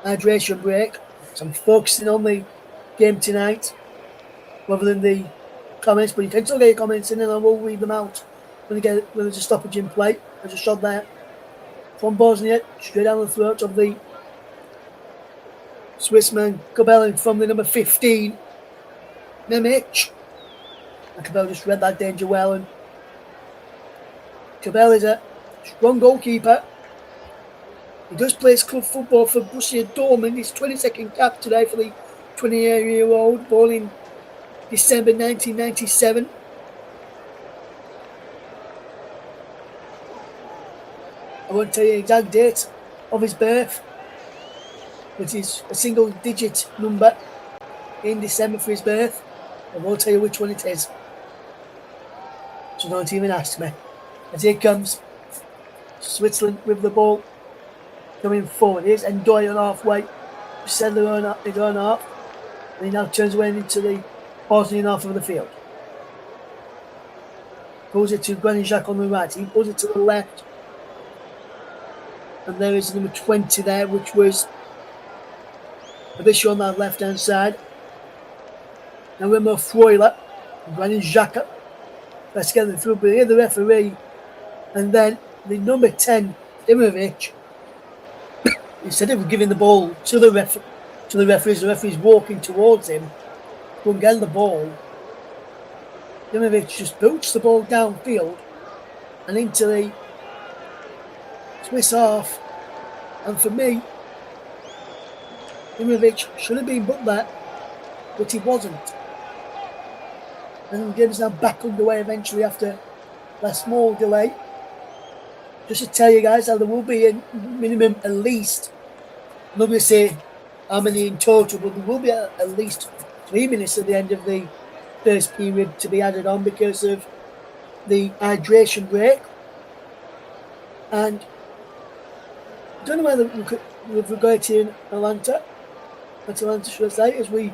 hydration break. So I'm focusing on the game tonight rather than the comments, but you can still get your comments in and I will read them out when there's a stoppage in play. There's a shot there from Bosnia, straight down the throat of the Swissman Kobel, from the number 15 Mimic. And Kobel just read that danger well, and Kobel is a strong goalkeeper. He does play his club football for Borussia Dortmund. His 22nd cap today for the 28-year-old, born in December 1997. I won't tell you the exact date of his birth, but it's a single-digit number in December for his birth. I won't tell you which one it is, so don't even ask me. As here comes Switzerland with the ball coming forward. Here's Ndoye on halfway, send their own half, and he now turns away into the Bosnian half of the field. Pulls it to Granit Xhaka on the right, he pulls it to the left, and there is number 20 there, which was Abisha on that left hand side. Now we're more Freuler, Granit Xhaka. Let's get them through, but here the referee, and then the number 10 Imovic, instead of giving the ball to the referee's walking towards him, won't get the ball. Imovic just boots the ball downfield and into the Swiss half. And for me, Imovic should have been put there, but he wasn't. And the game is now back underway eventually after a small delay. Just to tell you guys that there will be a minimum at least, I'm not going to say how many in total, but there will be at least 3 minutes at the end of the first period to be added on because of the hydration break. And I don't know whether with regard to Atlanta, should I say, as we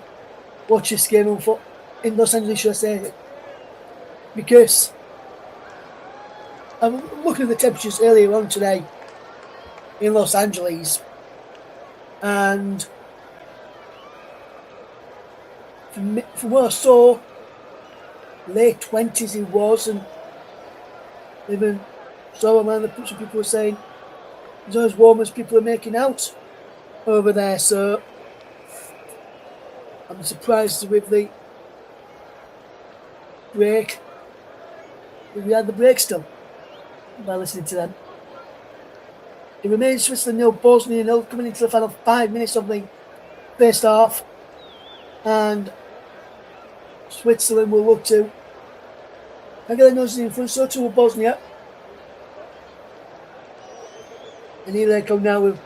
watch this game on foot in Los Angeles, should I say, because I'm looking at the temperatures earlier on today in Los Angeles, and from what I saw, late 20s it was, and even so around the picture people were saying it's not as warm as people are making out over there, so I'm surprised with the break. We had the break still by listening to them. It remains Switzerland 0, Bosnia 0, coming into the final 5 minutes of the first half, and Switzerland will look to get their noses in front, so too will Bosnia. And here they come now with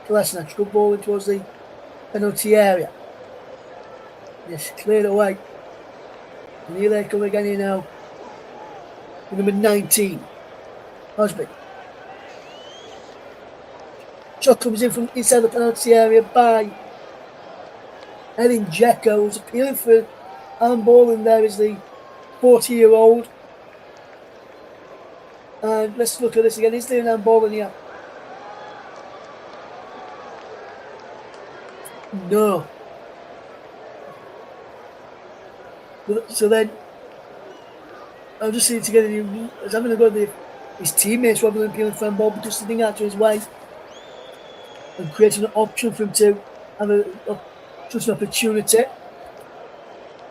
Kolasinac, good ball in towards the penalty area. Yes, cleared away. And here they come again here now with number 19, Hosby. Shot comes in from inside the penalty area by Edin Dzeko, who's appealing for handball, and there is the 40-year-old. And let's look at this again. Is there an handball in here? No. So then, I'm just seeing together, he's having a go at his teammates rather than appealing for handball, but just sitting out to his way and creating an option for him to have just an opportunity.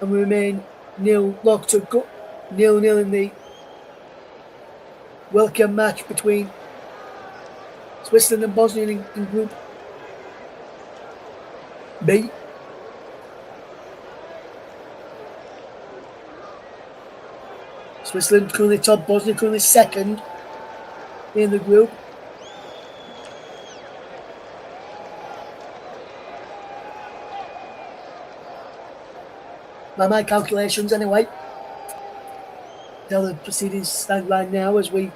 And we remain locked to 0-0 in the World Cup match between Switzerland and Bosnia in Group B. Switzerland currently top, Bosnia currently second in the group. By my calculations anyway. Now the proceedings stand right now as we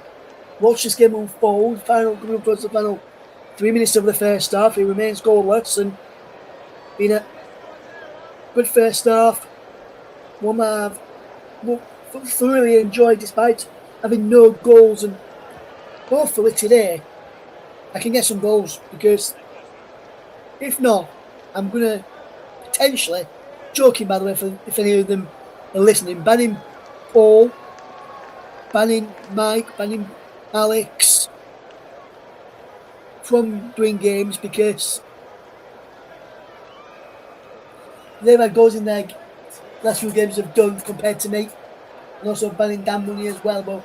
watch this game unfold. Coming up towards the final 3 minutes of the first half. It remains goalless and been a good first half. One that I've thoroughly enjoyed despite having no goals, and hopefully today I can get some goals, because if not, I'm going to potentially, joking by the way if any of them are listening, banning Paul, banning Mike, banning Alex from doing games, because they've had goals in their last few games have done compared to me, and also banning Dan Money as well. But I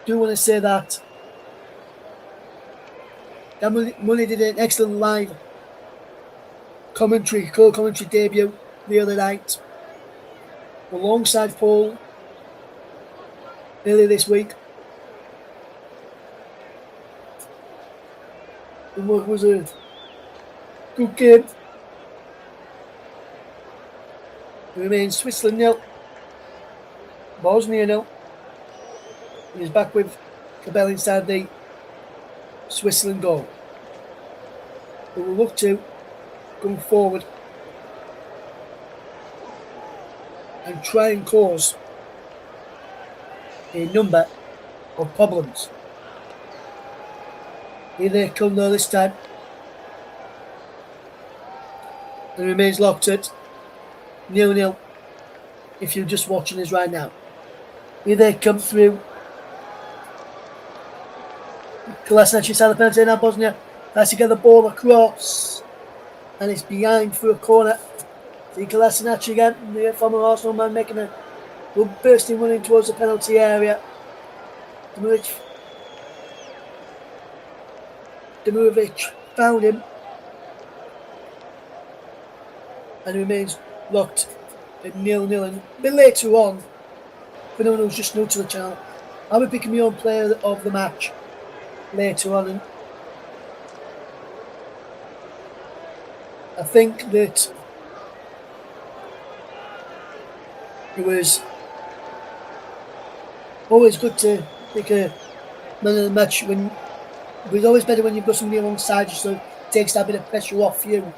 do want to say that Dan Money did an excellent live commentary debut the other night alongside Paul earlier this week. It was a good game. It remains Switzerland 0, Bosnia 0. And he's back with Cabell inside the Switzerland goal. We will look to going forward and try and cause a number of problems. Here they come though this time. And remains locked at 0-0 if you're just watching us right now. Here they come through. Kolasinac inside the penalty now, Bosnia. Has to get the ball across. And it's behind for a corner. See Kolasinac again, the former Arsenal man, making a good bursting running towards the penalty area. Demirovic found him. And remains locked at 0-0. And a bit later on, for anyone who's just new to the channel, I'll be picking my own player of the match later on. And I think that it was always good to pick a man of the match. It was always better when you've got somebody alongside you, so it takes that bit of pressure off you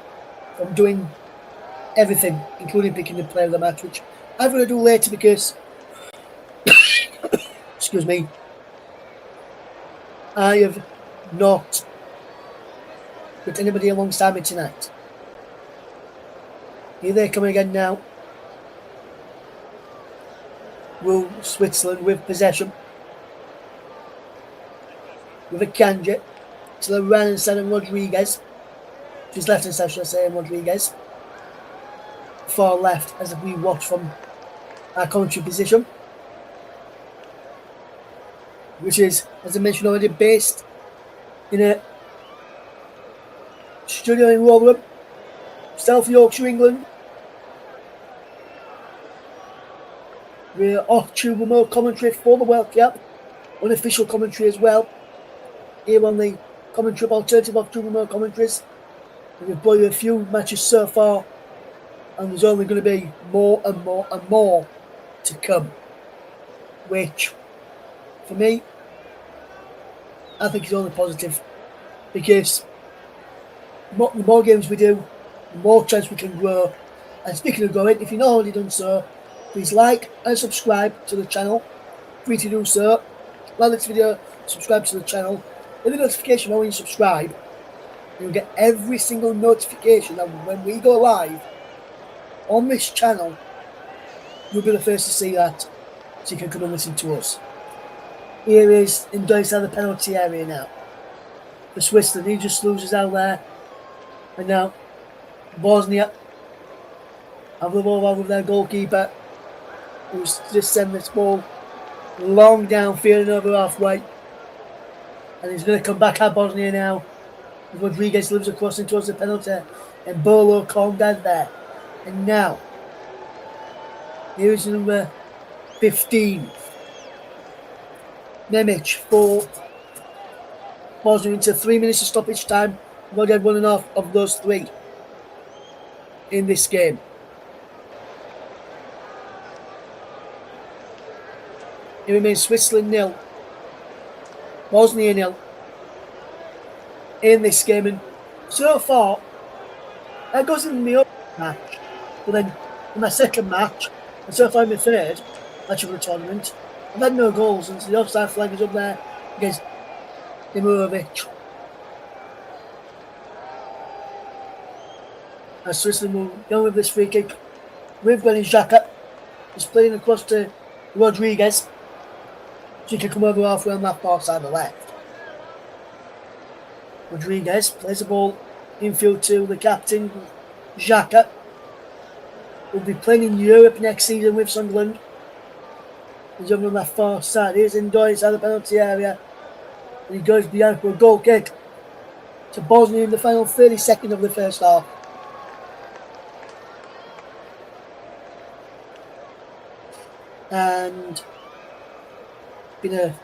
from doing everything, including picking the player of the match, which I'm going to do later because, excuse me, I have not got anybody alongside me tonight. Here they come again now. Will Switzerland with possession. With a Kanji to the right hand side of Rodriguez. To his left hand side, should I say, Rodriguez. Far left as we watch from our commentary position. Which is, as I mentioned already, based in a studio in Rotherham, South Yorkshire, England. We're off to remote commentary for the World Cup, unofficial commentary as well. Here on the commentary alternative of two remote commentaries. We've played a few matches so far, and there's only going to be more and more and more to come. Which, for me, I think is only positive, because the more games we do, the more chance we can grow. And speaking of growing, if you've not already done so, please like and subscribe to the channel. Free to do so. Like this video, subscribe to the channel. Hit the notification bell when you subscribe. You'll get every single notification that when we go live on this channel, you'll be the first to see that, so you can come and listen to us. Here is inside the penalty area now. For Switzerland, he just loses out there. And now, Bosnia have the ball out with their goalkeeper, who's just sent this ball long downfield and over halfway. And he's going to come back at Bosnia now. Rodriguez lives across and towards the penalty. And Bolo calmed down there. And now, here is number 15. Nemic for Bosnia into 3 minutes of stoppage time. We've already had 1.5 of those 3 in this game. It remains Switzerland 0, Bosnia 0 in this game. And so far, that goes in my other match. But then in my second match, and so far in my third match of the tournament, I've had no goals, and so the offside flag is up there against Dimirovic. As Switzerland will go with this free kick with Granit Xhaka. He's playing across to Rodriguez. So he can come over halfway on that far side of the left. Rodriguez plays the ball infield to the captain, Xhaka. Will be playing in Europe next season with Sunderland. He's over on that far side. Here's Indoy inside the penalty area. And he goes behind for a goal kick to Bosnia in the final 30 seconds of the first half. And been a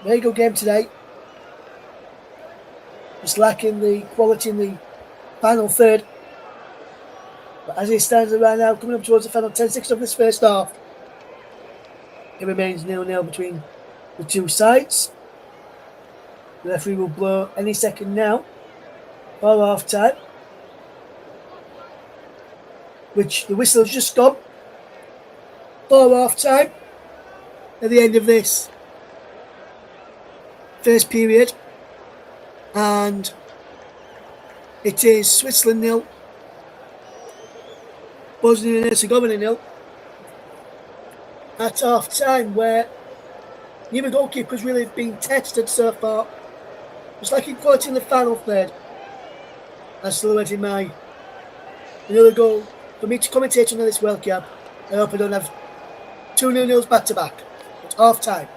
very good game today. Just lacking the quality in the final third. But as it stands right now, coming up towards the final 10 seconds of this first half, it remains 0-0 between the two sides. The referee will blow any second now for half time, which the whistle has just gone for half time at the end of this first period, and it is Switzerland 0, Bosnia and Herzegovina 0 at half time, where neither goalkeepers really have been tested so far. It's like equality in the final third. I'm still awaiting my another goal for me to commentate on this World Cup. I hope I don't have 2 0-0s back to back. It's half time.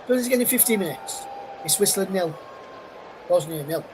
But it's getting 15 minutes. It's Switzerland 0, Bosnia 0.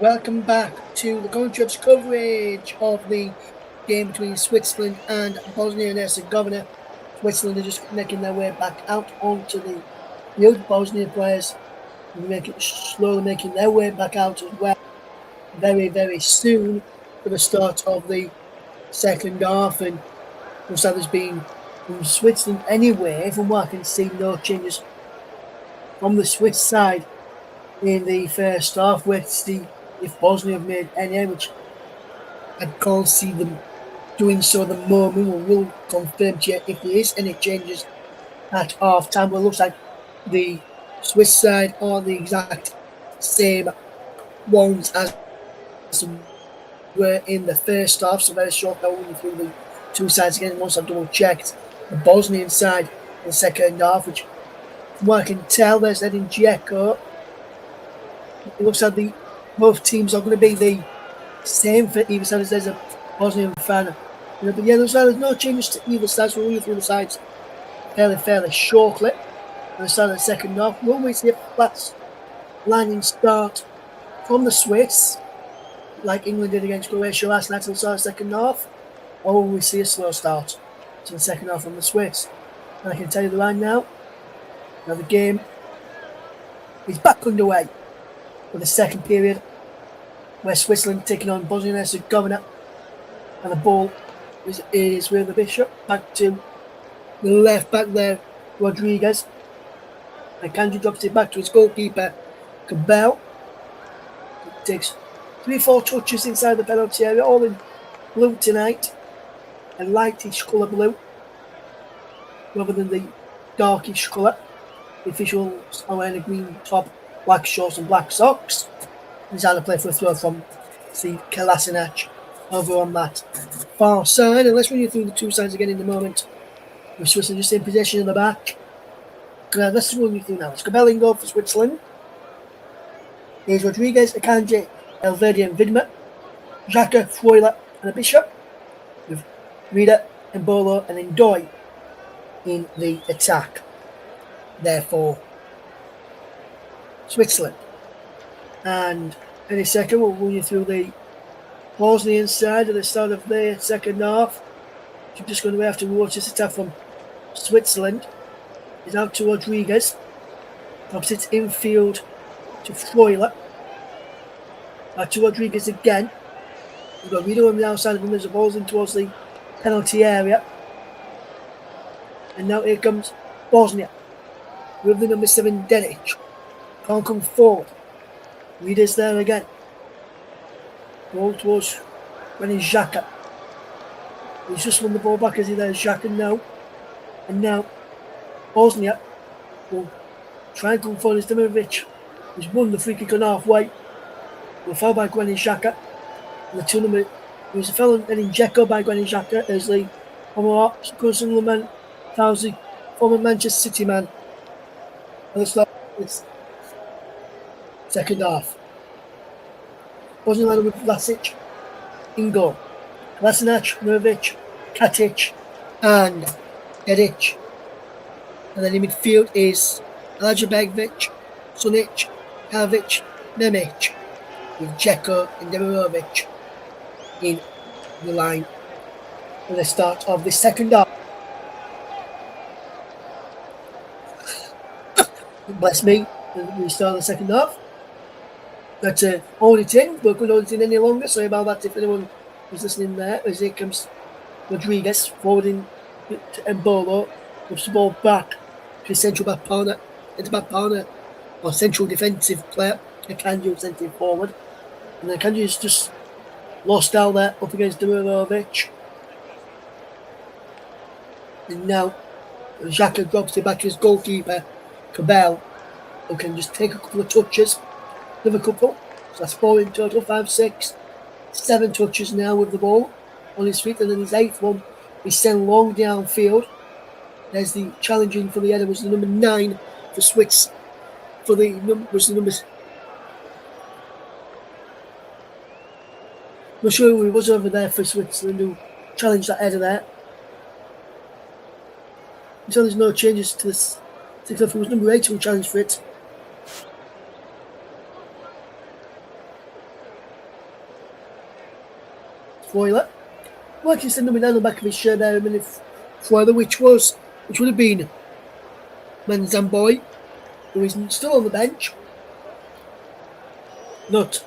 Welcome back to the commentators' coverage of the game between Switzerland and Bosnia and Herzegovina. Switzerland are just making their way back out onto the field. Bosnia players slowly making their way back out as well. Very, very soon for the start of the second half, and looks like there's been from Switzerland anyway, from what I can see, no changes from the Swiss side in the first half. We'll see if Bosnia have made any, which I can't see them doing so at the moment. We'll confirm to you if there is any changes at half time. But it looks like the Swiss side are the exact same ones as were in the first half. So very short now through the two sides again. Once I've double checked the Bosnian side in the second half, which from what I can tell, there's Edin Dzeko. It looks like both teams are going to be the same for either side, as there's a Bosnian fan. But yeah, there's no changes to either side, so we'll go through the sides fairly shortly. On the start of the second half, will we see a flat lining start from the Swiss, like England did against Croatia last night at the start of the second half, or will we see a slow start to the second half from the Swiss? And I can tell you the line now. Now the game is back underway for the second period, where Switzerland taking on Bosnia and Herzegovina, and the ball is with the Bishop back to the left back there, Rodriguez, and Kanji drops it back to his goalkeeper, Cabell. It takes 3-4 touches inside the penalty area, all in blue tonight, a lightish colour blue rather than the darkish colour. The officials are wearing a green top, black shorts and black socks. He's had to play for a throw from Kolasinac over on that far side. And let's run you through the two sides again in a moment. With Switzerland just in possession in the back. Let's run you through now. It's Cabell in goal for Switzerland. Here's Rodriguez, Akanji, Elvedi and Vidma, Xhaka, Freuler and a Bishop, with Rida, Mbolo and Ndoye in the attack. Therefore, Switzerland. And in a second, we'll run you through the Bosnian side at the start of the second half. You're just going to have to watch this attack from Switzerland. It's out to Rodriguez. Drops it infield to Freuler. Back to Rodriguez again. We've got Rida on the outside of him as the ball's in towards the penalty area. And now here comes Bosnia with the number 7 Dedic. Can't come forward. Rida's there again. Ball towards Granit Xhaka. He's just won the ball back as he there's Xhaka now. And now Bosnia will try and come forward as Zmajevi. He's won the free kick on halfway. Will foul by Granit Xhaka. And the 2 number, it was a foul in Dzeko by Granit Xhaka as the former Sunderland man fouls the former Manchester City man. And the start of this second half. Bosnia line with Vlasic in goal. Kolasinac, Mrvic, Katic, and Dedic. And then in midfield is Alajabegovic, Sunic, Kalvic, Nemic, with Dzeko and Demirovic in the line for the start of the second half. Bless me, we start the second half. That's hold it in, but couldn't hold it in any longer. Sorry about that if anyone was listening there. As here comes Rodriguez forwarding to Mbolo, puts the ball back to his central back partner, or central defensive player. Akanji sent him forward, and then Akanji is just lost down there up against Demirovic. And now Xhaka drops it back to his goalkeeper, Cabell, who can just take a couple of touches. Another couple, so that's 4 in total, 5, 6, 7 touches now with the ball on his feet, and then his 8th one is sent long downfield. There's the challenging for the header was the number 9 for Swiss. For the was the numbers. I'm not sure who was over there for Switzerland who challenged that header there. Until there's no changes to this. I think it was number 8 who challenged for it. Froiler. Working the number 9 on the back of his shirt there a minute. Froiler, which would have been Manzamboy, who is still on the bench. Not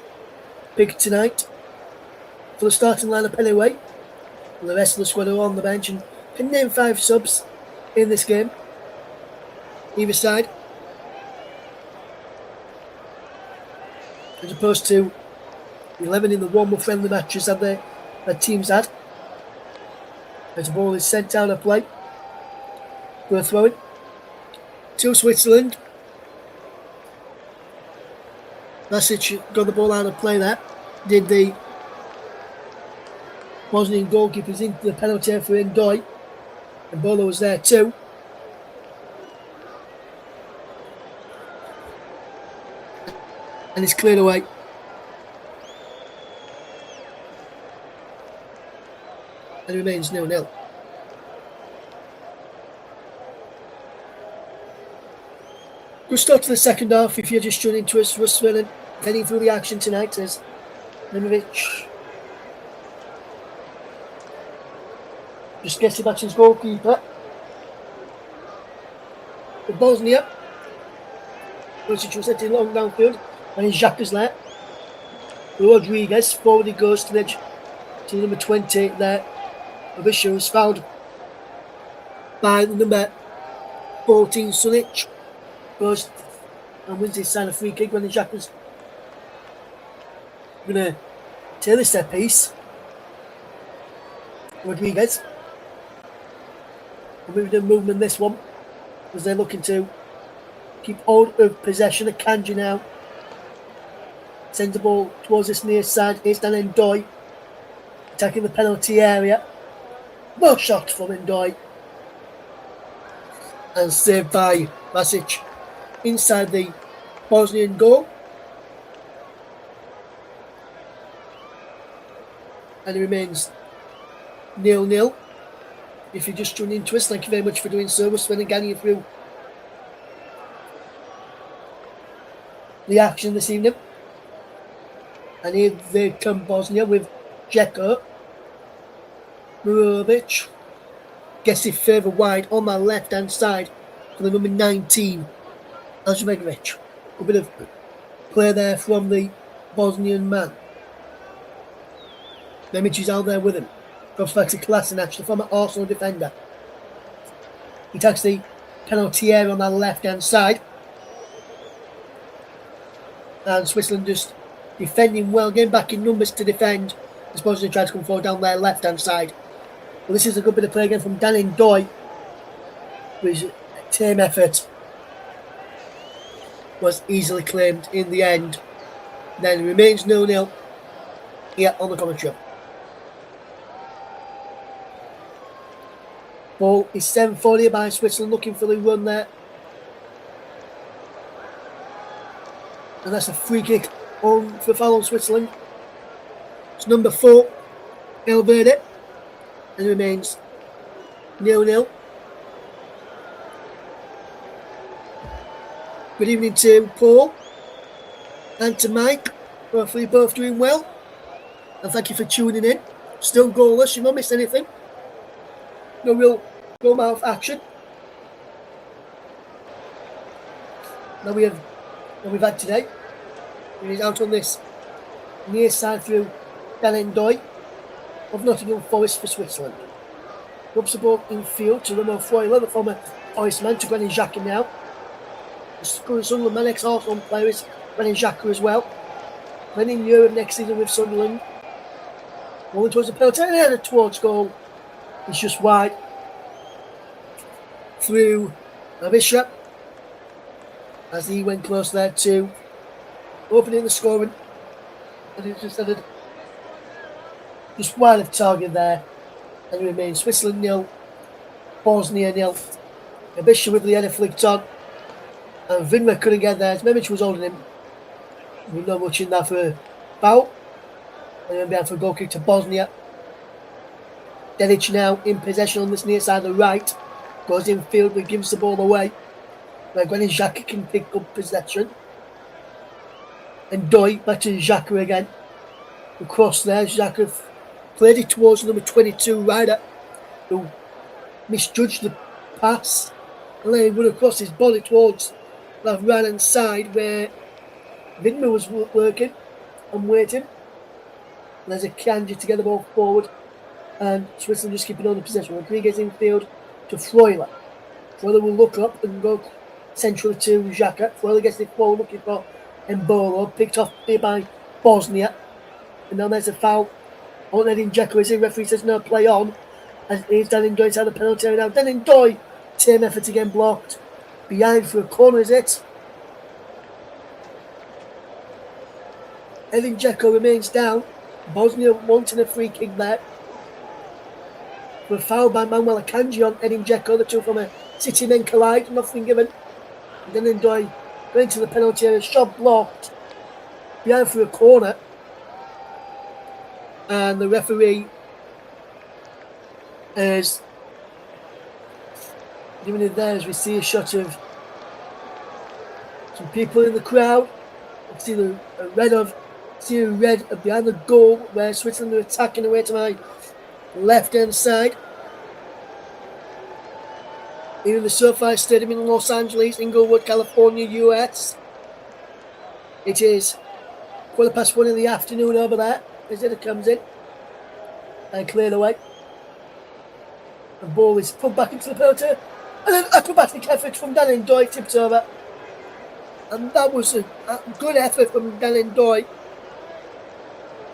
picked tonight for the starting lineup anyway. And the rest of the squad are on the bench and can name 5 subs in this game. Either side. As opposed to 11 in the warm-up friendly matches that teams had. As the ball is sent down a play. We're throwing to Switzerland. Masic got the ball out of play there. Did the Bosnian goalkeepers into the penalty area for Ndoy. And Bolo was there too. And it's cleared away. And it remains 0-0. Good start to the second half. If you're just tuning into us, Russ Vernon heading through the action tonight as Mimovic just gets it back to his goalkeeper. The Bosnia, which was set in long downfield, and his Xhaka's there. Rodriguez, forward he goes to the edge to number 20 there. Abisha was fouled by the number 14, Sunic. Goes and wins his sign a free kick when the Xhaka's going to tail the set piece. Rodriguez. A bit of movement this one as they're looking to keep hold of possession. Akanji now sends the ball towards this near side. Here's Dan Ndoy attacking the penalty area. Well shot from Ndoy and saved by Masic inside the Bosnian goal. And it remains 0-0. If you're just tuning into us, thank you very much for doing so. We're spending getting you through the action this evening. And here they come, Bosnia, with Dzeko. Murovic gets it further wide on my left hand side for the number 19, Zmajevi. A bit of play there from the Bosnian man. Mimic is out there with him. Goes back to Kolasinac, the former Arsenal defender. He takes the penalty area on that left hand side. And Switzerland just defending well, getting back in numbers to defend. As Bosnia tries to come forward down their left hand side. Well, this is a good bit of play again from Dan Ndoy, whose team effort was easily claimed in the end. Then it remains 0-0 here on the commentary. Ball is 7-40 by Switzerland, looking for the run there. And that's a free kick on for foul on Switzerland. It's number 4, Elverde. And it remains 0-0. Good evening to Paul and to Mike. Hopefully both doing well. And thank you for tuning in. Still goalless, you've not missed anything. No real go-mouth action. Now we've had today. He's out on this near side through Dan Ndoy of Nottingham Forest for Switzerland. Rubs the ball in field to Remo Freuler, the former Forest man, to Granit Xhaka now. The current Sunderland man, ex-Arsenal player, is Granit Xhaka as well. Then in Europe next season with Sunderland. Rolling towards the penalty and headed towards goal. It's just wide. Through Abisha. As he went close there to opening the scoring. And he just headed just wide of target there. And it remains Switzerland 0, Bosnia 0. Abisha with the header flicked on. And Vinma couldn't get there. Mimic was holding him. We're not much in that for a foul. And then behind for a goal kick to Bosnia. Dedic now in possession on this near side of the right. Goes in field but gives the ball away. Where Granit Xhaka can pick up possession. And Ndoy back to Xhaka again. Across there, Xhaka played it towards number 22 rider, who misjudged the pass and then he went across his body towards that right hand side where Vidma was working and waiting. And there's a Kanji to get the ball forward, and Switzerland just keeping on the possession. Rodriguez infield to Freuler. Freuler will look up and go centrally to Xhaka. Freuler gets the ball looking for Embolo, picked off here by Bosnia. And now there's a foul on Edin Dzeko. As the referee says no, play on. As he's Danin Doi inside the penalty area now. Danin Doi, team effort again blocked. Behind for a corner, is it? Edin Dzeko remains down. Bosnia wanting a free kick there. For a foul by Manuel Akanji on Edin Dzeko. The two from a City men collide, nothing given. And then Doi going to the penalty area, shot blocked. Behind for a corner. And the referee is giving it there as we see a shot of some people in the crowd. See the red behind the goal where Switzerland are attacking away to my left hand side. Here in the SoFi Stadium in Los Angeles, Inglewood, California, US. It is 1:15 in the afternoon over there as it comes in and cleared away. The ball is put back into the penalty, and an acrobatic effort from Danin Doi tipped over. And that was a good effort from Danin Doi.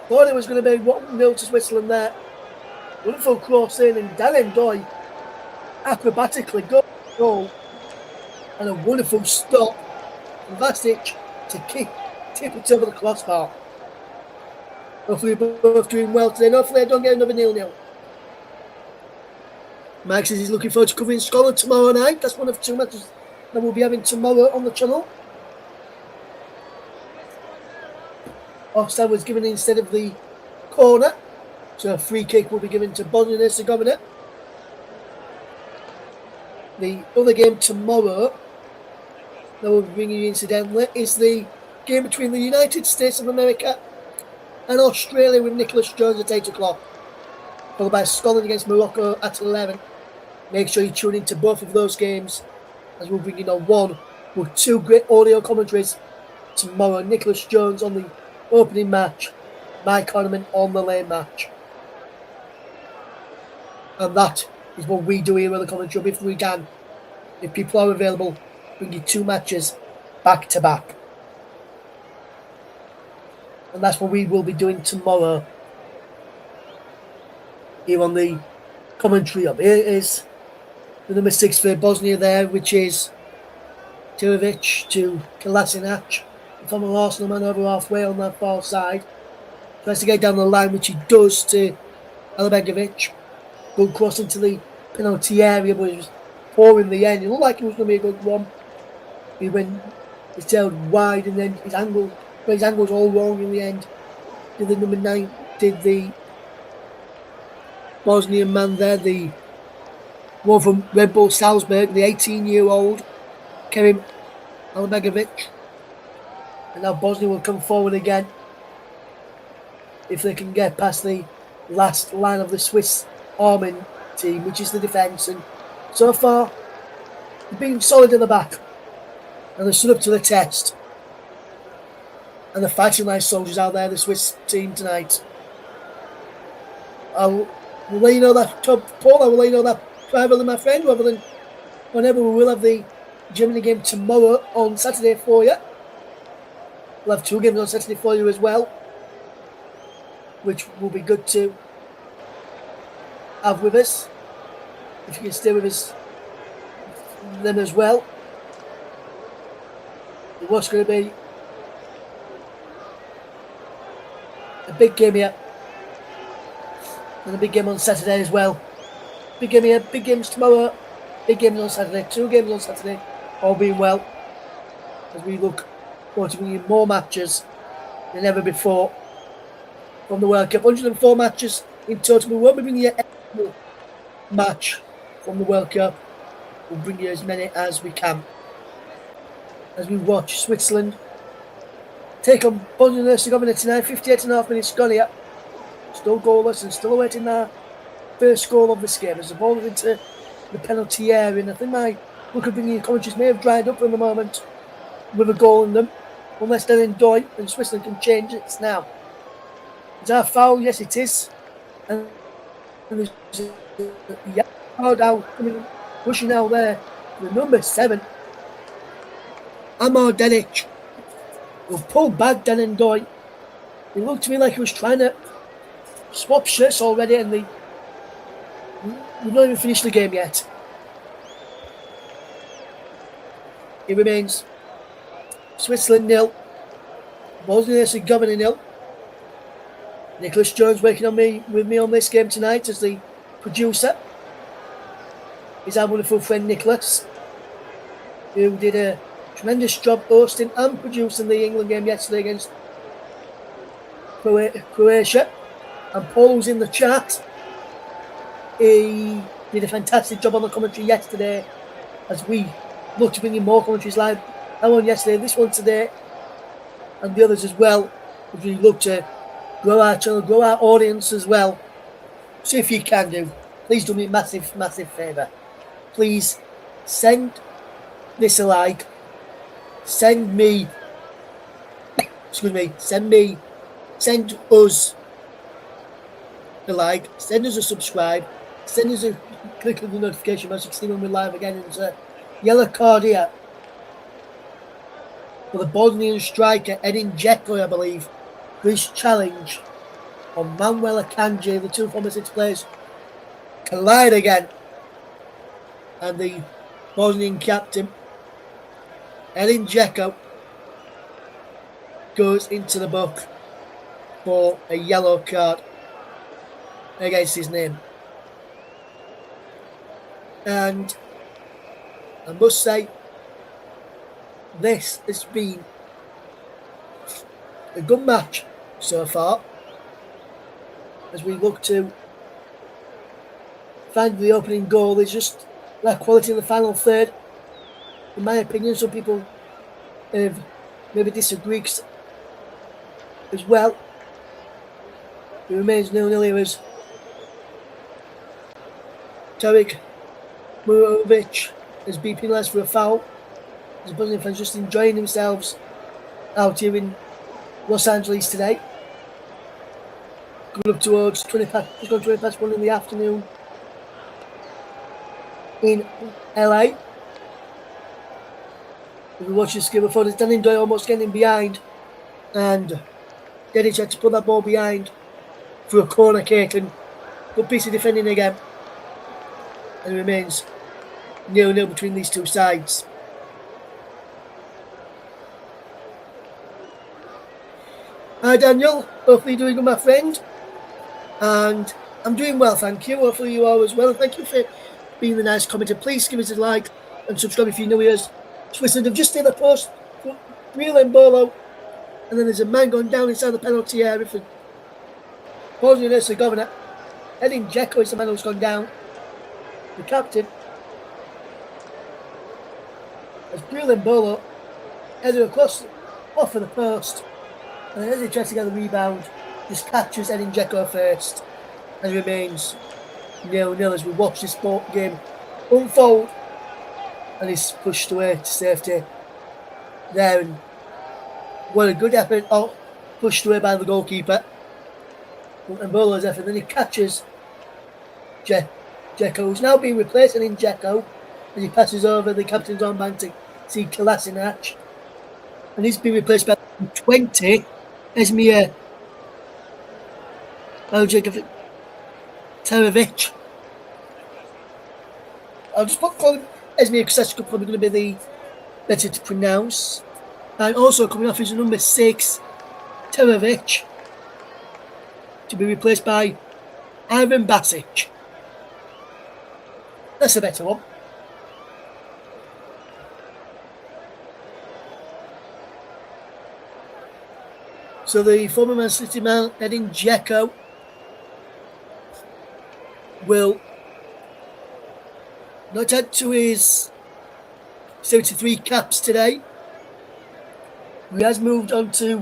Thought it was going to be 1-0 to Switzerland there. Wonderful cross in, and Danin Doi acrobatically got the goal. And a wonderful stop from Vasic to tip it over the crossbar. Hopefully we're both doing well today. Hopefully I don't get another 0-0. Mike says he's looking forward to covering Scotland tomorrow night. That's one of 2 matches that we'll be having tomorrow on the channel. Offside was given instead of the corner. So a free kick will be given to Bosnia and Herzegovina. The other game tomorrow that we'll be bringing you incidentally is the game between the United States of America and Australia with Nicholas Jones at 8 o'clock. Followed by Scotland against Morocco at 11. Make sure you tune into both of those games as we'll bring in on one with 2 great audio commentaries tomorrow. Nicholas Jones on the opening match, Mike Horniman on the lane match. And that is what we do here with the commentary. If we can, if people are available, bring you 2 matches back to back. And that's what we will be doing tomorrow here on the commentary hub. Here is the number 6 for Bosnia there, which is Tirovic to Kolasinac. The former Arsenal man over halfway on that far side. Tries to get down the line, which he does to Albegovic. Good cross into the penalty area, but it was poor in the end. It looked like it was going to be a good one. He went his tail wide, and then his angle's all wrong in the end. Did the number 9, did the Bosnian man there, the one from Red Bull Salzburg, the 18-year-old Kerim Albegovic. And now Bosnia will come forward again if they can get past the last line of the Swiss Army team, which is the defence. And so far, they've been solid in the back. And they've stood up to the test. And they're fighting like soldiers out there, the Swiss team tonight. I'll let you know that, Paul, I will let you know that privately, my friend, rather than whenever we will have the Germany game tomorrow on Saturday for you. We'll have 2 games on Saturday for you as well, which will be good to have with us. If you can stay with us then as well. It was going to be a big game here. And a big game on Saturday as well. Big game here, big games tomorrow, big games on Saturday, 2 games on Saturday, all being well. As we look forward to bringing more matches than ever before from the World Cup. 104 matches in total. We won't be bringing you every match from the World Cup. We'll bring you as many as we can. As we watch Switzerland take on Bosnia and Herzegovina tonight. 58.5 minutes gone here. still goalless and still awaiting their first goal of this game as the ball is into the penalty area. And I think my look of bringing commentaries may have dried up for the moment with a goal in them, unless they're in Doyle and Switzerland can change it now. Is that a foul? Yes, it is. And there's a card out coming, pushing out there. The number 7, Amar Denic, will pull back Dan Doyle. It looked to me like he was trying to swap shirts already, and we've not even finished the game yet. It remains Switzerland 0, Bosnia-Herzegovina 0. Nicholas Jones working with me on this game tonight as the producer. He's our wonderful friend Nicholas, who did a tremendous job hosting and producing the England game yesterday against Croatia. And Paul was in the chat. He did a fantastic job on the commentary yesterday as we look to bring in more commentaries live. That one yesterday, this one today, and the others as well, as we look to grow our channel, grow our audience as well. So if you can do, please do me a massive, massive favour. Please send this a like. Send us a like. Send us a subscribe. Send us a click on the notification bell so you can see when we're live again. And there's a yellow card here for the Bosnian striker Edin Dzeko, I believe, for his challenge on Manuel Akanji. The two former City players collide again, and the Bosnian captain Edin Dzeko goes into the book for a yellow card against his name. And I must say, this has been a good match so far as we look to find the opening goal. There's just that quality in the final third. In my opinion, some people have maybe disagreed as well. It remains 0-0 here as Tarek Murovic has been penalised for a foul. The Bosnian fans just enjoying themselves out here in Los Angeles today. Going up towards 20 past 1 in the afternoon in LA. If we watch this game before, there's Danny Doyle almost getting behind, and Dedic had to put that ball behind for a corner kick, and good piece of defending again. And it remains 0-0 between these two sides. Hi Daniel, hopefully you're doing good, my friend. And I'm doing well, thank you. Hopefully you are as well. Thank you for being the nice commenter. Please give us a like and subscribe if you're new here. Switzerland have just hit the post, Real Embolo, and then there's a man going down inside the penalty area for Bosnia and Herzegovina. Edin Dzeko is the man who's gone down. The captain, as Real Embolo headed across off of the post, and as he tries to get the rebound, just catches Edin Dzeko first, and remains 0-0 as we watch this game unfold. And he's pushed away to safety there, and what a good effort, pushed away by the goalkeeper. And Bolo's effort, then he catches Dzeko, who's now being replaced in Dzeko as he passes over the captain's armband to see Kolasinac, and he's been replaced by 20 Esmir Terovic. I'll just call him Esmir because that's probably going to be the better to pronounce. And also coming off is number 6, Terovic, to be replaced by Ivan Basic. That's a better one. So the former Man City man, Edin Dzeko, will not add to his 73 caps today. He has moved on to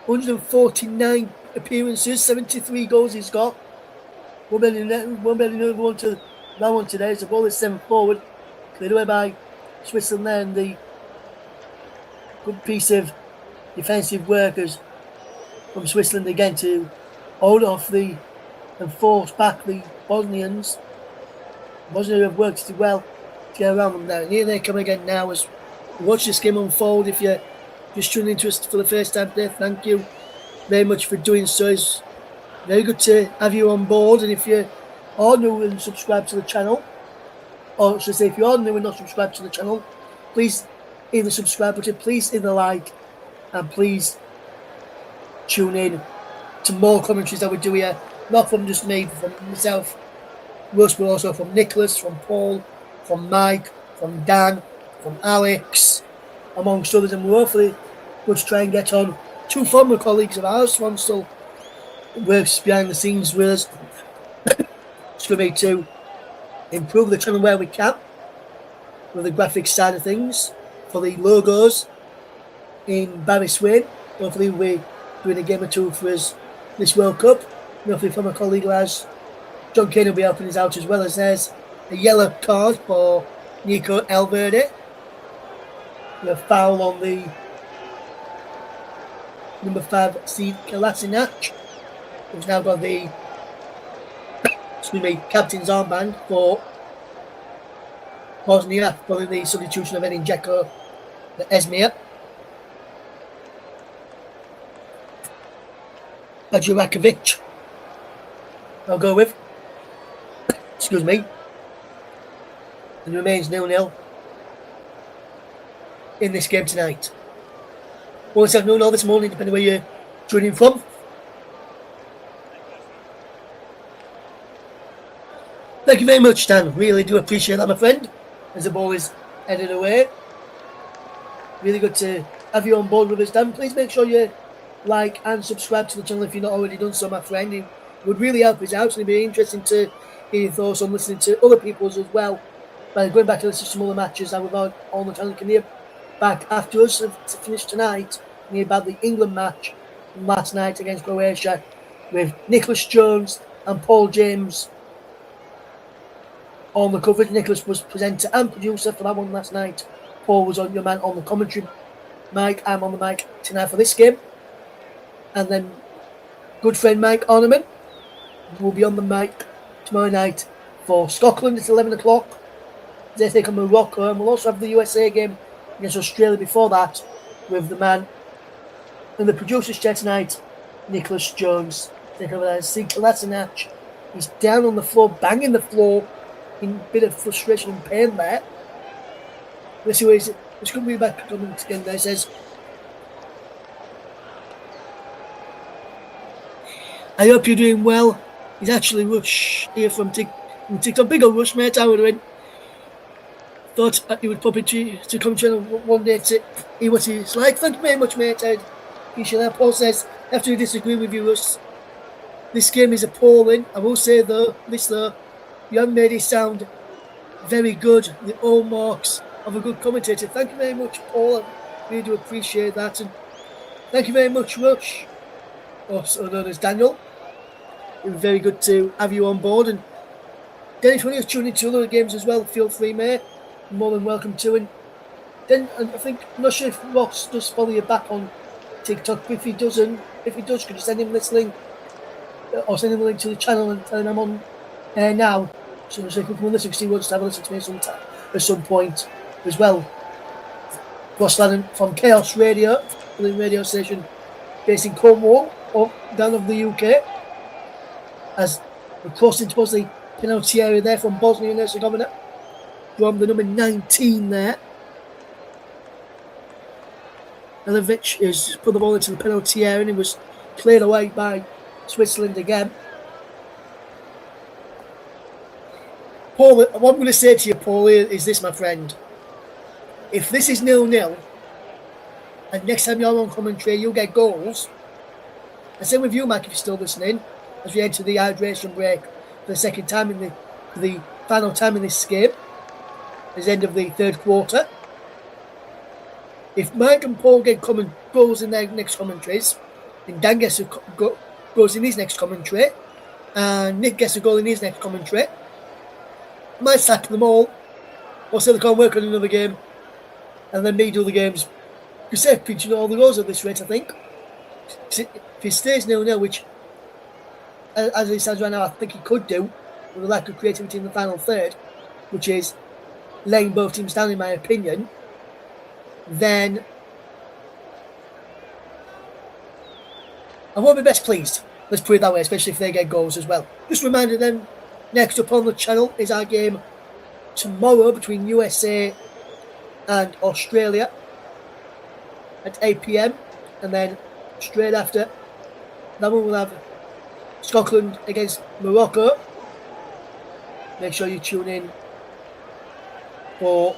149 appearances, 73 goals he's got. One better than the one to that one today. It's a ball is 7 forward. Cleared away by Switzerland there, and the good piece of defensive workers from Switzerland again to hold off and force back the Bosnians. Bosnia have worked it well to get around them there. And here they come again now as we watch this game unfold. If you're just tuning into us for the first time today, thank you very much for doing so. It's very good to have you on board. And if you are new and subscribe to the channel, or should I say if you are new and not subscribed to the channel, please hit the subscribe button, please hit the like, and please tune in to more commentaries that we do here. Not from just me, but from myself, Russ, but also from Nicholas, from Paul, from Mike, from Dan, from Alex, amongst others. And we're hopefully going to try and get on 2 former colleagues of ours. One still works behind the scenes with us. Excuse me, to improve the channel where we can with the graphics side of things for the logos in Barry Swain. Hopefully we're doing a game or 2 for us this World Cup. And hopefully from a colleague as John Kane will be helping us out, as well as there's a yellow card for Nico Elverde. A foul on the number 5 seed Kolasinac, who's now got the captain's armband for Bosnia, following the substitution of Edin Dzeko for Esmir. Jurakovic, I'll go with. Excuse me. And remains 0-0 in this game tonight. Well, it's 0-0 this morning, depending where you're tuning from. Thank you very much, Dan. Really do appreciate that, my friend, as the ball is headed away. Really good to have you on board with us, Dan. Please make sure you like and subscribe to the channel if you've not already done so, my friend. It would really help us out, and it'd be interesting to hear your thoughts on listening to other people's as well. By going back to listen to some other matches that we've on the channel, you can hear back after us to finish tonight. You can hear about the England match last night against Croatia with Nicholas Jones and Paul James on the coverage. Nicholas was presenter and producer for that one last night. Paul was on your man on the commentary mic. I'm on the mic tonight for this game. And then good friend Mike Ornament will be on the mic tomorrow night for Scotland. It's 11 o'clock. They take on Morocco, and we'll also have the USA game against Australia before that with the man in the producer's chair tonight, Nicholas Jones. Take over there. See Kolasinac. He's down on the floor, banging the floor in a bit of frustration and pain there. Let's see where he's. It's going to be back again there. It says, I hope you're doing well. He's actually Rush here from TikTok. Big old Rush, mate. How are you doing? Thought he would pop into to come channel one day to hear what he's like. Thank you very much, mate. I appreciate that. Paul says, I have to disagree with you, Russ. This game is appalling. I will say though, you haven't made it sound very good. The all marks of a good commentator. Thank you very much, Paul. I really do appreciate that. And thank you very much, Rush. Also known as Daniel. It was very good to have you on board. And Dennis, when you're tuning into other games as well, feel free, mate. You're more than welcome to. And then I'm not sure if Ross does follow you back on TikTok. But if he doesn't, could you send him this link or send him a link to the channel and tell him I'm on air now, so he can come and listen, because he wants to have a listen to me at some point as well. Russ Vernon from Chaos Radio, the radio station based in Cornwall, up down of the UK, as we're crossing towards the penalty area there from Bosnia and Herzegovina. From the number 19 there. Elevic has put the ball into the penalty area and it was cleared away by Switzerland again. Paul, what I'm going to say to you, Paul, is this, my friend. If this is 0-0, and next time you're on commentary, you'll get goals. And same with you, Mike, if you're still listening, as we enter the hydration break for the second time in the final time in this game, at the end of the third quarter. If Mike and Paul get common goals in their next commentaries, and Dan gets goes in his next commentary, and Nick gets a goal in his next commentary. I might sack them all, or say they can't work on another game, and then me do the games. Because they're pinching all the goals at this rate, I think. If he stays 0-0, which, as it stands right now, I think he could do, with a lack of creativity in the final third, which is laying both teams down, in my opinion, then I won't be best pleased. Let's put it that way, especially if they get goals as well. Just a reminder then, next up on the channel is our game tomorrow between USA and Australia at 8 PM, and then straight after that one we'll have Scotland against Morocco. Make sure you tune in for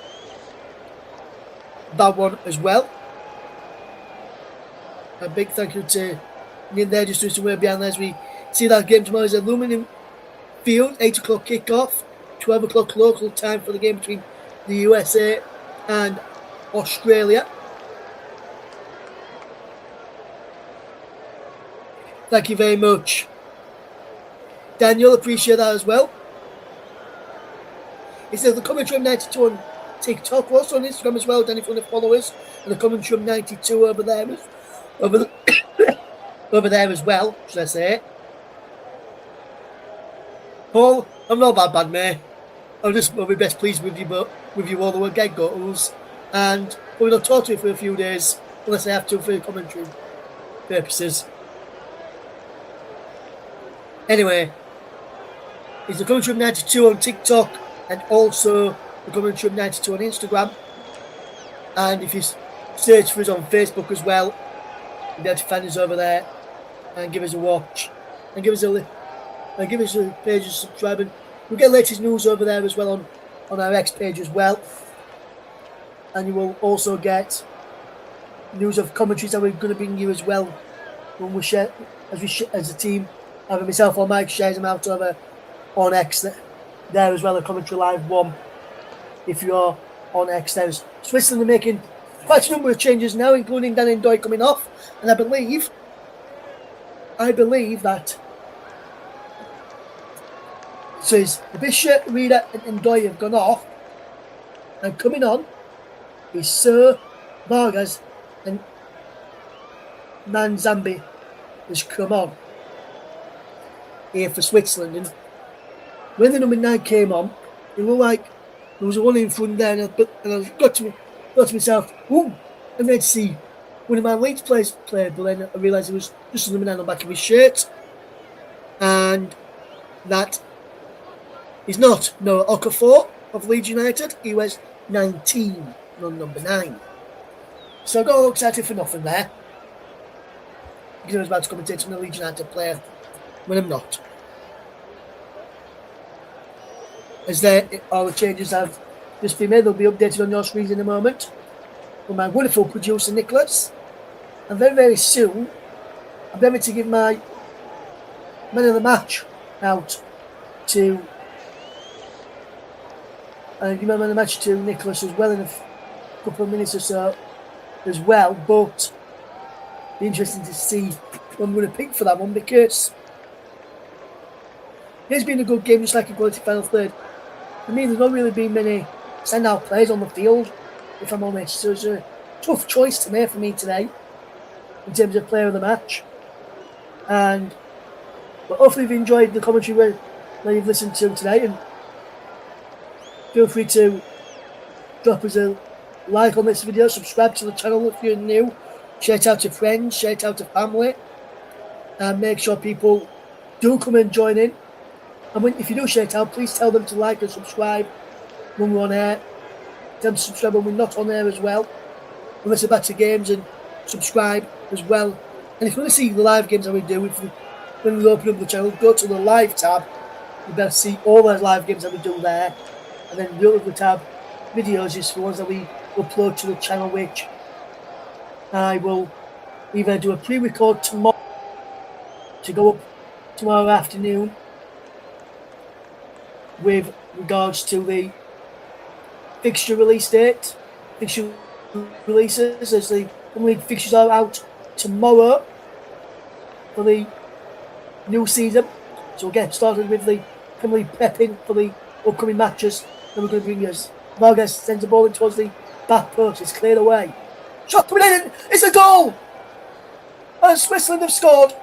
that one as well. A big thank you to Nick there, just doing some work behind there as we see that game tomorrow. Is Aluminium Field, 8 o'clock kickoff, 12 o'clock local time for the game between the USA and Australia. Thank you very much, Daniel. Appreciate that as well. He says the commentary of 92 on TikTok, we're also on Instagram as well, Danny, if you want to follow us, and the commentary of 92 over there as well, should I say. Paul, I'm not that bad, mate. I'll be best pleased with you, but with you all the way get goals, and we'll not talk to you for a few days unless I have to for commentary purposes. Anyway, it's the commentary of 92 on TikTok and also the commentary of 92 on Instagram. And if you search for us on Facebook as well, you'll be able to find us over there and give us a watch and give us a page and subscribe. And we'll get latest news over there as well on our X page as well. And you will also get news of commentaries that we're going to bring you as well when we share as a team. Either myself or Mike shares them out over on X there as well, a commentary live one. If you're on X, there's Switzerland are making quite a number of changes now, including Dan and Doy coming off, and I believe that so Bishop, Reader and Doy have gone off, and coming on is Sir Vargas and Manzambi has come on here for Switzerland. And when the number 9 came on, it looked like there was a one in front there, and I got to myself, ooh, I'm ready to see one of my Leeds players play, but then I realised it was just the number 9 on the back of his shirt, and that is not Noah Okafor of Leeds United. He wears 19, not number 9. So I got all excited for nothing there, because I was about to commentate on a Leeds United player when I'm not. As there all the changes have just been made, they'll be updated on your screens in a moment with my wonderful producer Nicholas. And very, very soon I'm going to give my man of the match out to give my man of the match to Nicholas as well in a couple of minutes or so as well. But it'll be interesting to see what I'm going to pick for that one, because it's been a good game, just like a quality final third. For me, there's not really been many standout players on the field, if I'm honest. So it's a tough choice to make for me today in terms of player of the match. But hopefully you've enjoyed the commentary that you've listened to today, and feel free to drop us a like on this video, subscribe to the channel if you're new, share it out to friends, share it out to family, and make sure people do come and join in. And if you do share it out, please tell them to like and subscribe when we're on air. Tell them to subscribe when we're not on air as well. And listen back to games and subscribe as well. And if you want to see the live games that we do, when we open up the channel, go to the live tab. You'll be able to see all those live games that we do there. And then the other tab, videos, is for ones that we upload to the channel, which I will either do a pre-record tomorrow to go up tomorrow afternoon with regards to the fixture release date, fixture releases, as the league fixtures are out tomorrow for the new season. So we'll get started with the Premier League prepping for the upcoming matches. Then we're going to bring us. Vargas sends the ball in towards the back post. It's cleared away. Shot coming in. It's a goal. And Switzerland have scored.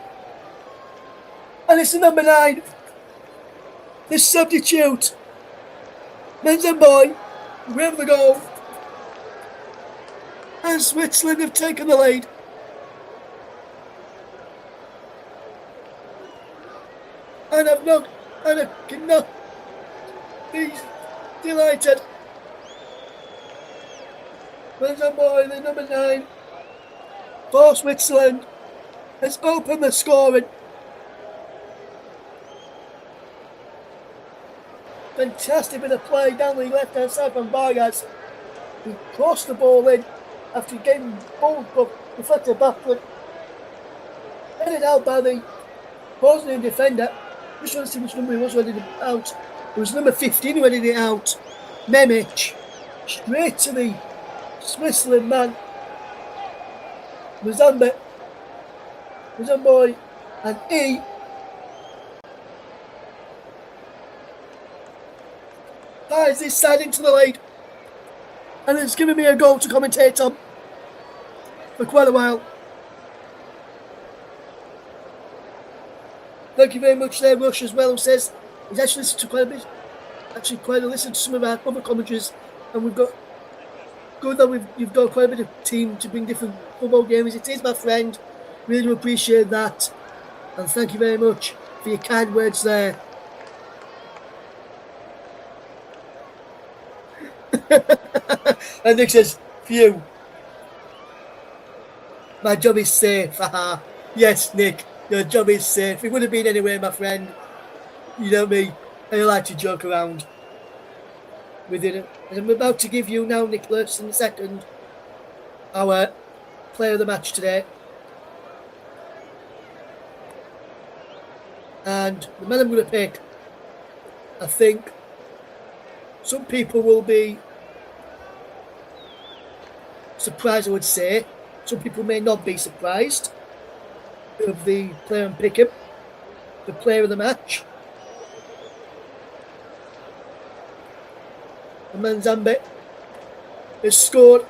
And it's the number 9. The substitute. Menzenboy with the goal. And Switzerland have taken the lead. And I cannot be delighted. Menzenboy, the number 9 for Switzerland, has opened the scoring. Fantastic bit of play down the left-hand side from Vargas. He crossed the ball in after getting ball deflected backward. Headed out by the Bosnian defender. Just want to see which number he was when he did it out. It was number 15 who headed it out. Memic. Straight to the Switzerland man. Muzamboy. And he fires this side into the lead. And it's given me a goal to commentate on for quite a while. Thank you very much there, Rush, as well, who says he's actually listened to quite a bit, listened to some of our other commentaries, and we've got good that you've got quite a bit of team to bring different football games. It is, my friend. Really do appreciate that, and thank you very much for your kind words there. And Nick says, "Phew, my job is safe." Yes, Nick. Your job is safe. It would have been anyway, my friend. You know me. I like to joke around with it. And I'm about to give you now, Nicholas, in a second, our player of the match today. And the man I'm going to pick, I think some people will be surprised, I would say. Some people may not be surprised of the player I'm picking, the player of the match. And Manzambe has scored.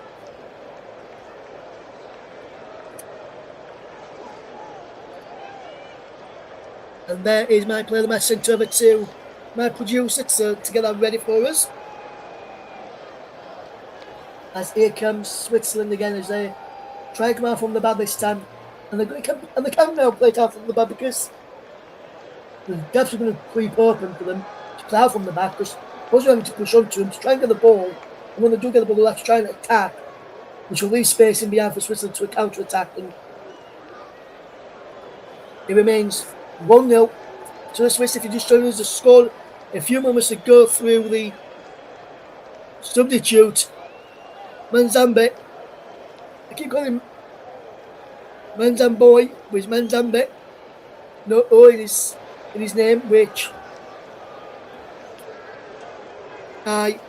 And there is my player of the match sent over to my producer to get that ready for us. As here comes Switzerland again as they try to come out from the back this time. And they can't now play it out from the back because the gaps are going to creep open for them to play out from the back because Bosnia are having to push onto them to try and get the ball. And when they do get the ball, they'll have to try and attack, which will leave space in behind for Switzerland to counter-attack. And it remains 1-0 to the Swiss. If you just joined us, the score a few moments to go through the substitute. Manzambe. I keep calling him Manzamboy with Manzambe. No O in his name, which I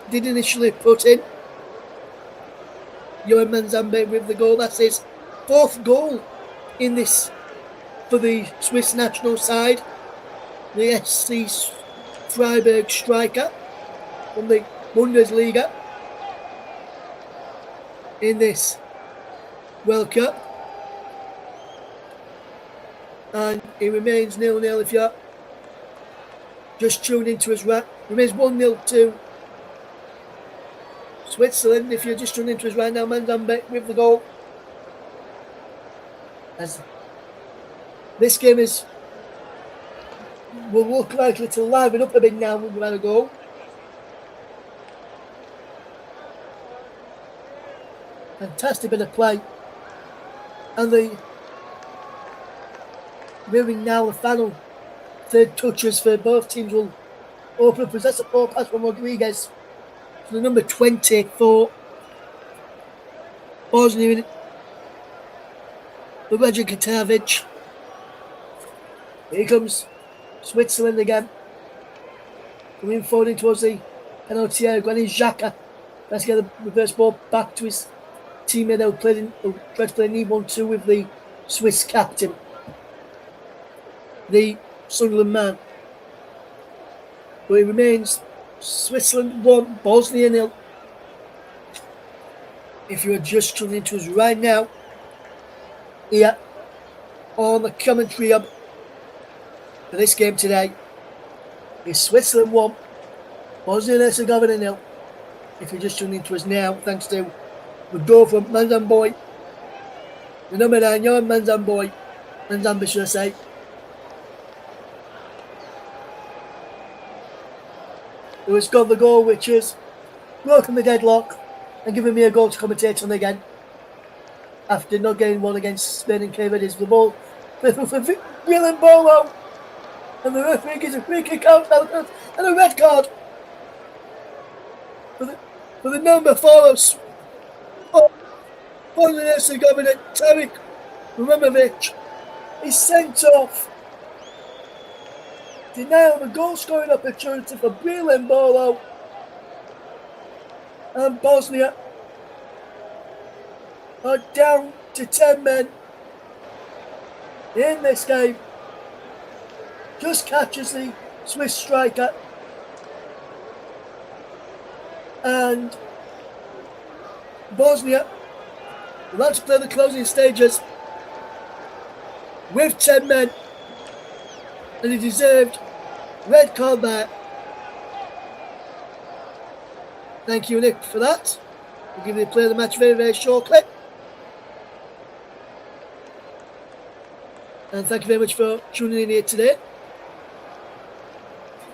did initially put in. Johan Manzambe with the goal. That's his 4th goal in this for the Swiss national side. The SC Freiburg striker from the Bundesliga in this World Cup. And it remains 0-0 if you're just tuned into us. It remains 1-0 to Switzerland if you're just tuned into us right now. Manzambe with the goal. As this game will look likely to liven up a bit now with a goal. Fantastic bit of play. And the moving now, the final third touches for both teams will open up. That's a ball pass from Rodriguez to the number 20 for Bosnia, the Raja Katavic. Here comes Switzerland again. Coming forward in towards the penalty area. Granit Xhaka. Let's get the reverse ball back to his teammate who tried to play an E1-2 with the Swiss captain. the Sunderland man. But it remains Switzerland 1, Bosnia 0. If you are just tuning into us right now, here on the commentary hub for this game today, is Switzerland 1, Bosnia and Herzegovina 0. If you're just tuning into us now, thanks to the goal from Manzan Boy, the number 9, your Manzan Boy, Manzan, should I say. Who has got the goal, which has broken the deadlock and given me a goal to commentate on again. After not getting one against Spain and Cape Verde, the ball for William Bolo. And the referee gives a free kick out and a red card for the number 4 of Bosnia and Herzegovina, Tarik Rumemovic. He's sent off. Denial of a goal scoring opportunity for Brilem Bolo. And Bosnia are down to 10 men in this game. Just catches the Swiss striker. And Bosnia will have to play the closing stages with 10 men. And a deserved red card there. Thank you, Nick, for that. We'll give you the play of the match very, very shortly. And thank you very much for tuning in here today.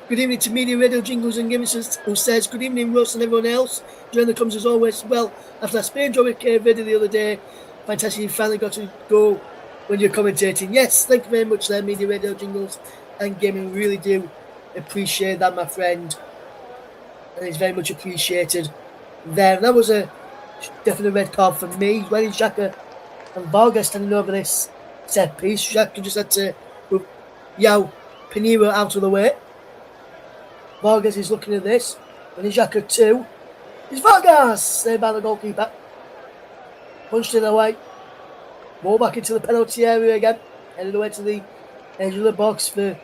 Good evening to Media Radio Jingles and Gimmicks, who says, good evening, Russ and everyone else. Join the comes as always. Well, after that Spain draw with Cape Verde the other day, fantastic, you finally got to go when you're commentating. Yes, thank you very much there, Media Radio Jingles and Gaming. Really do appreciate that, my friend. And it's very much appreciated there. That was a definite red card for me. When Xhaka and Vargas standing over this set piece, Xhaka just had to move Yao Pinheiro out of the way. Vargas is looking at this. When Xhaka 2, it's Vargas saved by the goalkeeper. Punched it away. Ball back into the penalty area again. Headed away to the edge of the box for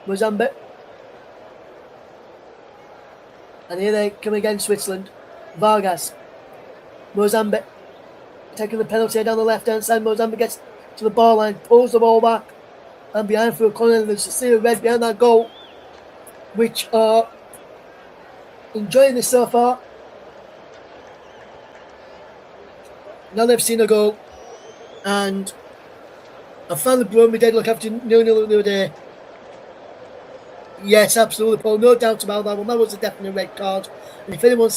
Mozambique. And here they come again, Switzerland. Vargas. Mozambique. Taking the penalty down the left-hand side. Mozambique gets to the ball line. Pulls the ball back. And behind for a corner. There's a series of red behind that goal. Which are enjoying this so far. Now they've seen a goal. And I found the broke my deadlock after 0-0 the other day. Yes, absolutely, Paul. No doubt about that one. That was a definite red card. And if anyone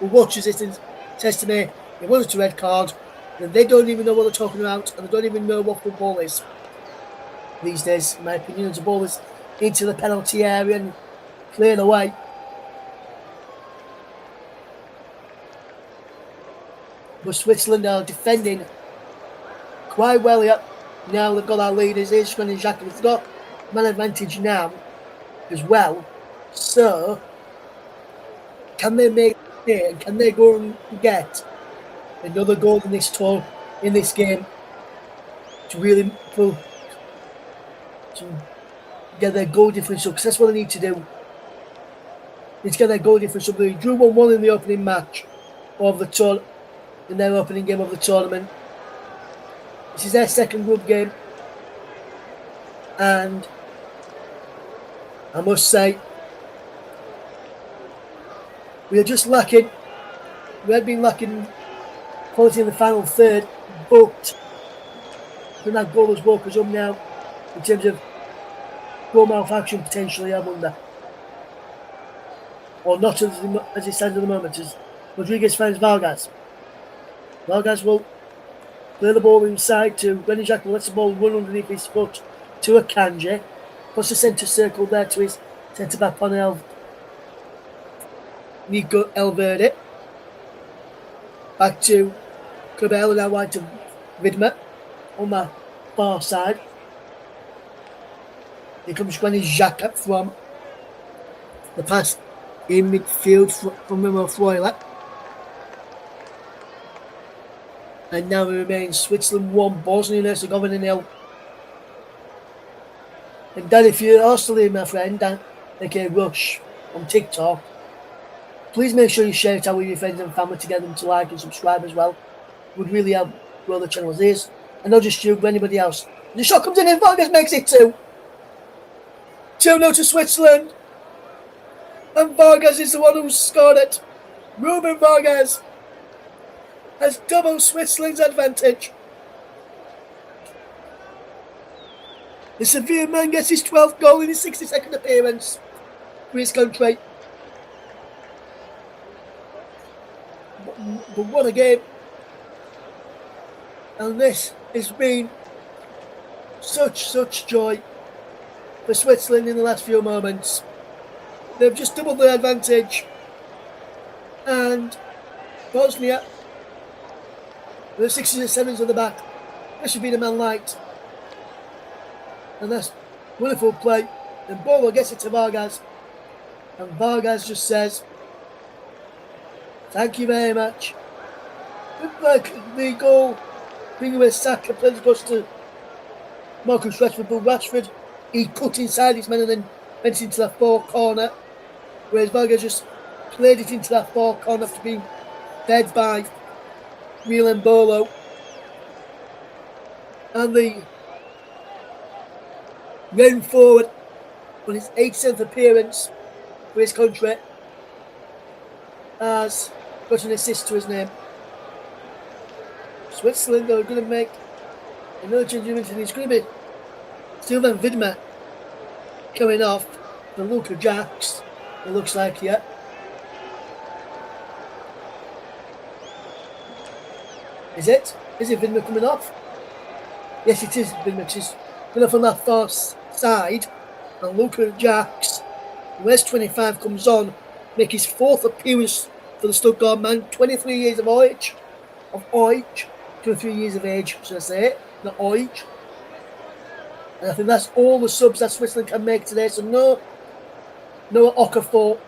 who watches this and says to me it wasn't a red card, then they don't even know what they're talking about, and they don't even know what football is. These days, in my opinion, the ball is into the penalty area and cleared away. But Switzerland are defending quite well here. Now they've got our leaders. Here's Granit Xhaka. They've got man advantage now as well. So, can they make it and can they go and get another goal in this tour, in this game, to really to get their goal difference up? Because that's what they need to do. They need to get their goal difference up. They drew 1-1 in the opening match of the tour, in their opening game of the tournament. This is their second group game, and I must say, we are just lacking. We have been lacking quality in the final third, but when that goal has woke us up now in terms of goal malfunction potentially, I wonder. Or not as it stands at the moment, as Rodriguez finds Vargas. Vargas will play the ball inside to Granit Xhaka, lets the ball run underneath his foot to Akanji. Puts the centre circle there to his centre back on Nico Elverde. Back to Cabello, now wide to Vidma on the far side. Here comes Granit Xhaka from the pass in midfield from Memo Freuler. And now it remains Switzerland 1, Bosnia and Herzegovina 0. And Dan, if you are still here, my friend, Dan, aka Rush, on TikTok, please make sure you share it out with your friends and family to get them to like and subscribe as well. Would really help grow the channel as is. And not just you, but anybody else. The shot comes in and Vargas makes it 2. 2-0 to Switzerland. And Vargas is the one who scored it. Ruben Vargas has doubled Switzerland's advantage. The Sevilla man gets his 12th goal in his 62nd appearance for his country. But what a game. And this has been such joy for Switzerland in the last few moments. They've just doubled their advantage. And Bosnia, with the 6s and 7s on the back, that should be the man light. And that's wonderful play. And Bolo gets it to Vargas. And Vargas just says, thank you very much. Like the goal, bring away Saka, plays across to Marcus Rashford, but Rashford, he cut inside his man and then went into that far corner. Whereas Vargas just played it into that far corner after being fed by Real Bolo. And the round forward on his 87th appearance for his country has got an assist to his name. Switzerland are going to make another change, and it's going to be Sylvan Vidma coming off the Luka Jacks, it looks like, yeah. Is it? Is it Vidma coming off? Yes, it is Vidma. She's going off on that far side, and Luka Jacks, where's 25, comes on, make his 4th appearance for the Stuttgart man, 23 years of age. 23 years of age, should I say, not age. And I think that's all the subs that Switzerland can make today. So no Okafor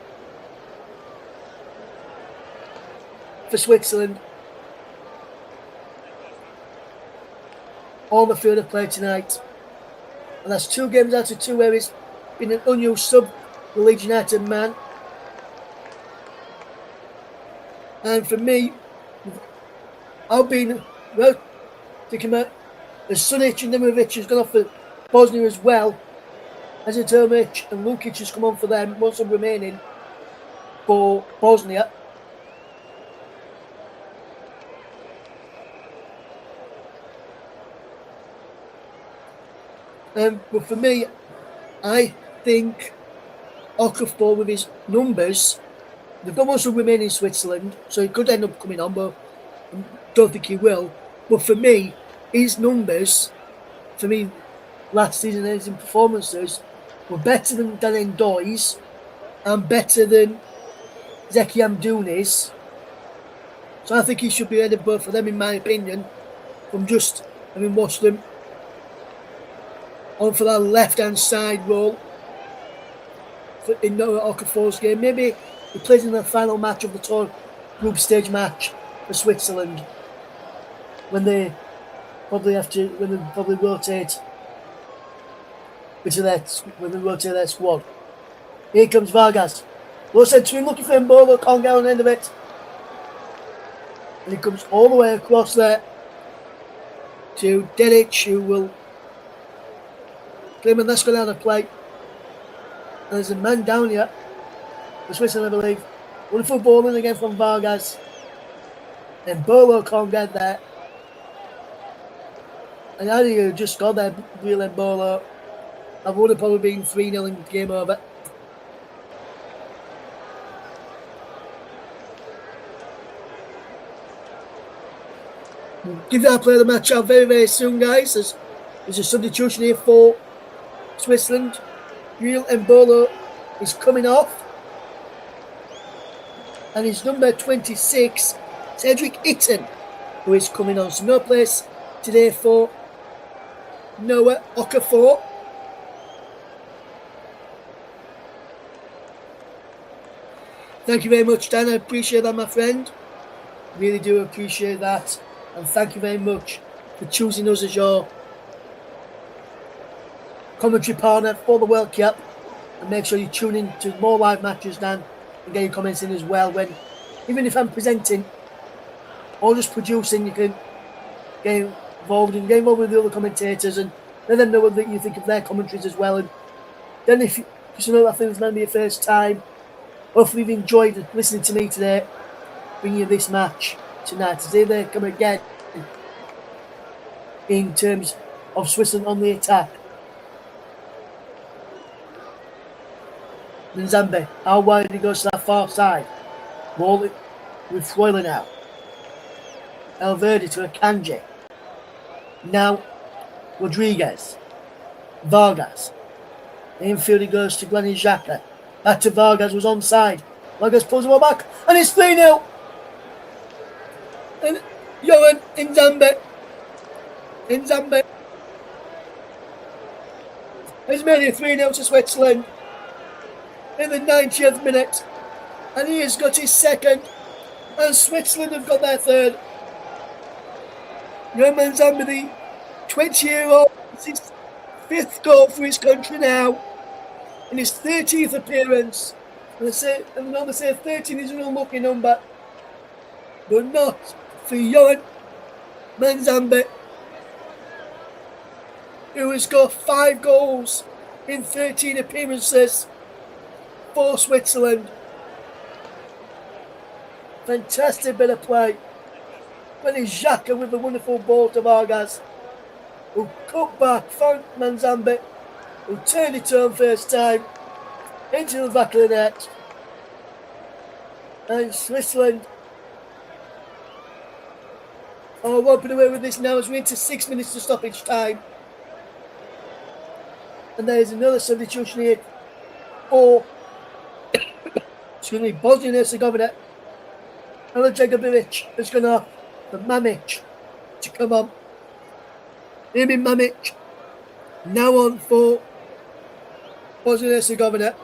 for Switzerland. On the field of play tonight. And that's 2 games out of 2 where he's been an unused sub, the Leeds United man. And for me, I've been thinking about the Sunic and Demirovic has gone off for Bosnia as well. As Tomic and Lukic has come on for them, one sub remaining for Bosnia. But for me, I think Okafor with his numbers, they've got one sub remaining in Switzerland, so he could end up coming on, but I don't think he will. But for me, his numbers, last season and his performances were better than Dan Ndoye's and better than Zeki Amdouni's. So I think he should be ahead of both of them, in my opinion, from just having watched them on for that left-hand side role in Noah Okafor's game. Maybe he plays in the final match of the tour group stage match for Switzerland when they probably rotate their squad. Here comes Vargas. Low sent to him, looking for him, Bolo can't get on the end of it. And he comes all the way across there to Dedic, who will claim, and that's going out of play. And there's a man down here for Switzerland, I believe. Wonderful ball in again from Vargas. And Bolo can't get there. And I think he just got there, Real Bolo. I would have probably been 3-0 in game over. We'll give that player the match out very soon, guys. There's a substitution here for Switzerland. Real Bolo is coming off. And it's number 26, Cedric Itten, who is coming on. So no place today for Noah Okafor. Thank you very much, Dan. I appreciate that, my friend. Really do appreciate that. And thank you very much for choosing us as your commentary partner for the World Cup. And make sure you tune in to more live matches, Dan, and get your comments in as well. Even if I'm presenting or just producing, you can get involved with the other commentators and let them know what you think of their commentaries as well. And then if you know that things might be your first time, hopefully you've enjoyed listening to me today, bringing you this match tonight. Today they come again in terms of Switzerland on the attack. Nzambe, how wide he goes to that far side. Ball with Freuler now. Elverde to Akanji. Now Rodriguez. Vargas. The infield he goes to Granit Xhaka. Back to Vargas, was onside. Vargas pulls the ball back and it's 3-0. And Johan Nzambe. He's made it 3-0 to Switzerland in the 90th minute, and he has got his second, and Switzerland have got their third. Johan Nzambe, the 20-year-old, it's his 5th goal for his country now, in his 13th appearance. And I'm going to say 13 is an unlucky number, but not for Johan Nzambe, who has got 5 goals in 13 appearances for Switzerland. Fantastic bit of play. Granit Xhaka with the wonderful ball to Vargas, who cut back, found Nzambe, who turned it on first time into the back of the net. And Switzerland are whopping away with this now as we're into 6 minutes to stoppage time. And there's another substitution here for Bosnia and Herzegovina. Zmajevi has gone off for Mamic to come on. Emin Mamic now on for Bosnia and Herzegovina,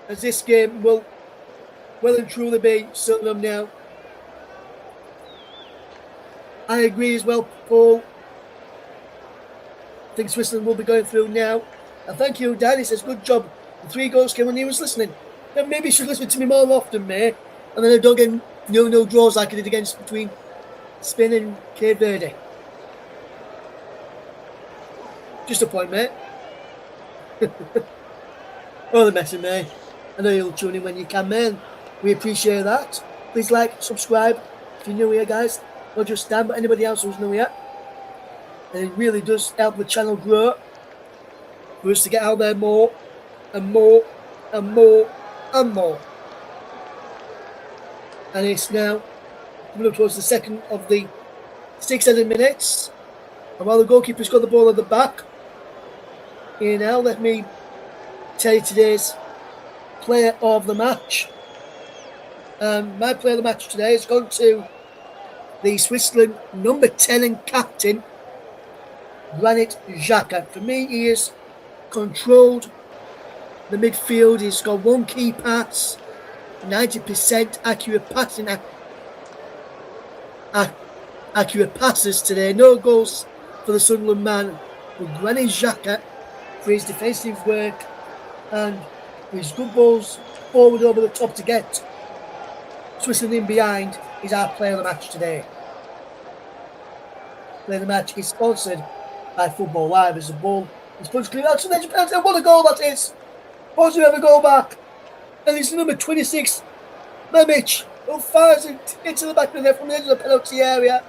as this game will well and truly be Sunderland now. I agree as well, Paul. I think Switzerland will be going through now. And thank you, Dan. He says, good job. The 3 goals came when he was listening. Then maybe you should listen to me more often, mate. And then I don't get no draws like I did between Spain and Cape Verde. Just a point, mate. Oh, the messing, mate. I know you'll tune in when you can, man. We appreciate that. Please like, subscribe if you're new here, guys. Not just Dan, but anybody else who's new here. And it really does help the channel grow for us to get out there more and more and more and more. And it's now coming up towards the second of the 6 minutes. And while the goalkeeper's got the ball at the back, here now, let me tell you today's player of the match. My player of the match today has gone to the Switzerland number 10 and captain, Granit Xhaka. For me, he has controlled the midfield. He's got 1 key pass, 90% accurate passing, accurate passes today. No goals for the Sunderland man. But Granit Xhaka, for his defensive work and his good balls forward over the top to get Switzerland in behind, is our player of the match today. Player of the match is sponsored by Football Live as the ball is punched clear out to the edge of penalty. What a goal that is! Bosnia have a goal back, and it's number 26, Mamic, who fires it into the back of the net from the edge of the penalty area.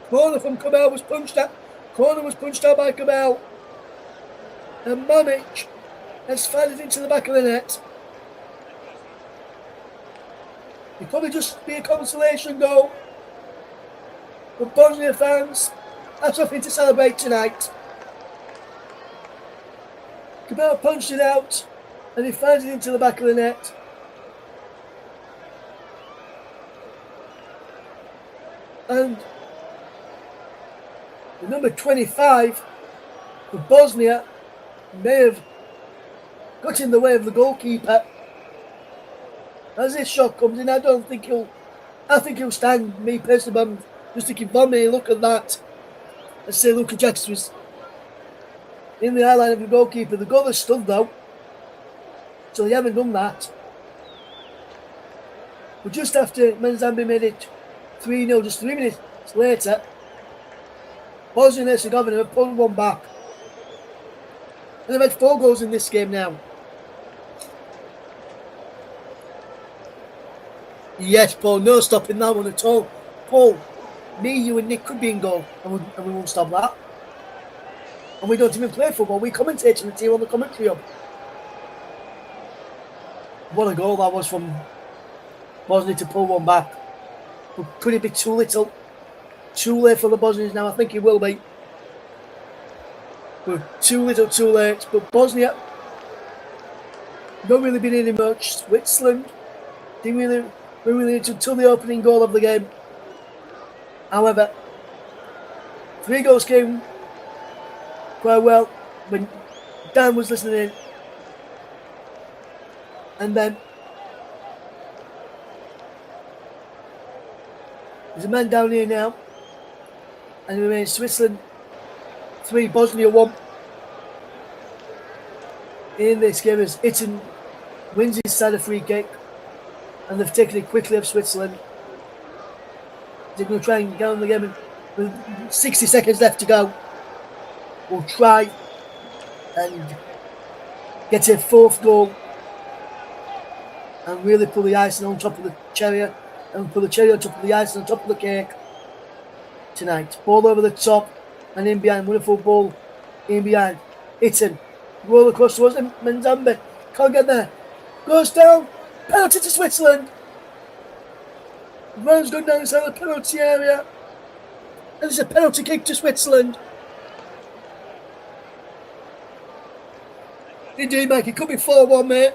Corner from Cabell was punched out. Corner was punched out by Cabell, and Mamic has fired it into the back of the net. It'll probably just be a consolation goal. But Bosnia fans have something to celebrate tonight. Cabell punched it out and he finds it into the back of the net. And the number 25 for Bosnia may have got in the way of the goalkeeper. As this shot comes in, I think he'll stand, me personally, but I'm just thinking, Bonnie, look at that. And say Luka Jackson was in the eye line of the goalkeeper. The goal is stood though, so they haven't done that. But just after Menzambe made it 3-0, just 3 minutes later, Bosnia and Herzegovina have pulled one back. And they've had 4 goals in this game now. Yes, Paul, no stopping that one at all. Paul, me, you and Nick could be in goal, and we won't stop that. And we don't even play football, we commentate on the team on the commentary hub. What a goal that was from Bosnia to pull one back. But could it be too little? Too late for the Bosnians now? I think it will be. But too little, too late. But Bosnia, not really been in it much. Switzerland didn't really until the opening goal of the game. However, 3 goals came quite well when Dan was listening in. And then there's a man down here now. And it remains Switzerland 3, Bosnia 1. In this game as Itten wins his side a free kick. And they've taken it quickly of Switzerland. They're going to try and get on the game with 60 seconds left to go. We'll try and get a 4th goal and really put the icing on top of the cherry, and put the cherry on top of the icing on top of the cake tonight. Ball over the top and in behind. Wonderful ball in behind. Itten. Roll across towards him. Menzambe. Can't get there. Goes down. Penalty to Switzerland. Runs gone down inside the penalty area. And there's a penalty kick to Switzerland. Indeed, Mike, it could be 4-1, mate.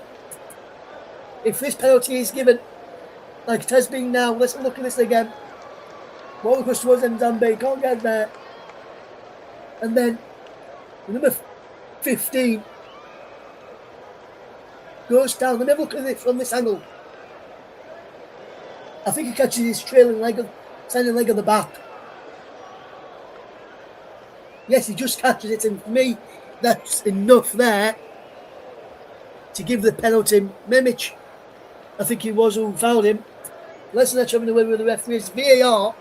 If this penalty is given, like it has been now, let's look at this again. Ball across towards Menzambe, can't get there. And then, number 15 goes down. Let me have a look at it from this angle. I think he catches his trailing leg, standing leg on the back. Yes, he just catches it, and for me, that's enough there to give the penalty. Mimic, I think it was who fouled him. Let's not having away with the referees. VAR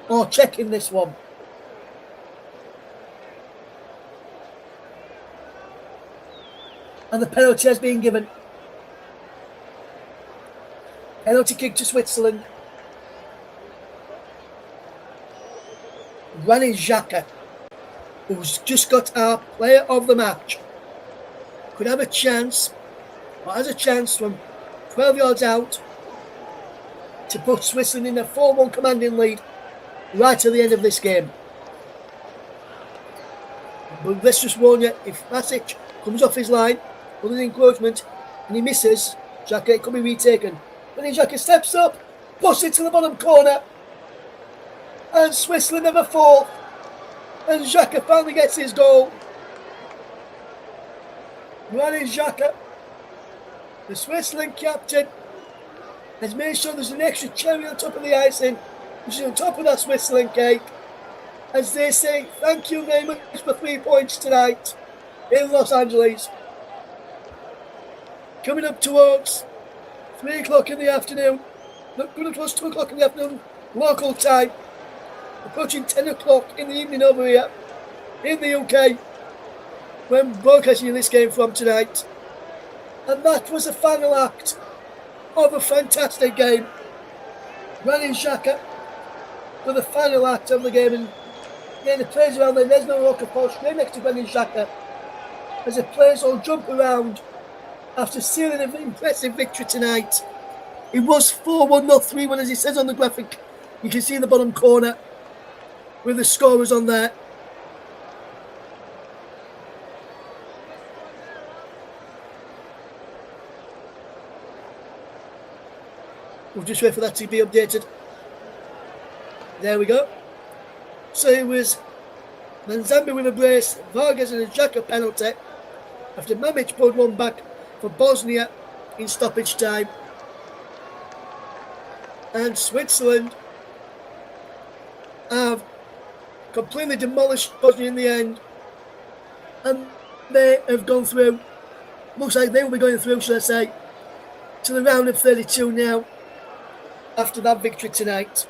or checking this one. And the penalty has been given. Penalty kick to Switzerland. Granit Xhaka, who's just got our player of the match, could have a chance, or has a chance from 12 yards out to put Switzerland in a 4-1 commanding lead right to the end of this game. But let's just warn you, if Masic comes off his line, under the encroachment, and he misses, Xhaka, it could be retaken. Then Xhaka steps up, puts it to the bottom corner, and Switzerland have a 4. And Xhaka finally gets his goal. Granit Xhaka, the Switzerland captain, has made sure there's an extra cherry on top of the icing, which is on top of that Switzerland cake. As they say, thank you very much for 3 points tonight in Los Angeles. Coming up towards 3 o'clock in the afternoon, not going towards 2 o'clock in the afternoon, local time, approaching 10 o'clock in the evening over here in the UK, when broadcasting this game from tonight. And that was the final act of a fantastic game. Granit Xhaka for the final act of the game, and yeah, the players around there, there's no Roca Post straight next to Granit Xhaka as the players all jump around after sealing an impressive victory tonight. It was 4-1, not 3-1, as it says on the graphic. You can see in the bottom corner with the scorers on there. We'll just wait for that to be updated. There we go. So it was Menzambe with a brace, Vargas and a Xhaka penalty, after Mamic pulled one back for Bosnia in stoppage time. And Switzerland have completely demolished Bosnia in the end and they have gone through. Looks like they will be going through, should I say, to the round of 32 now after that victory tonight.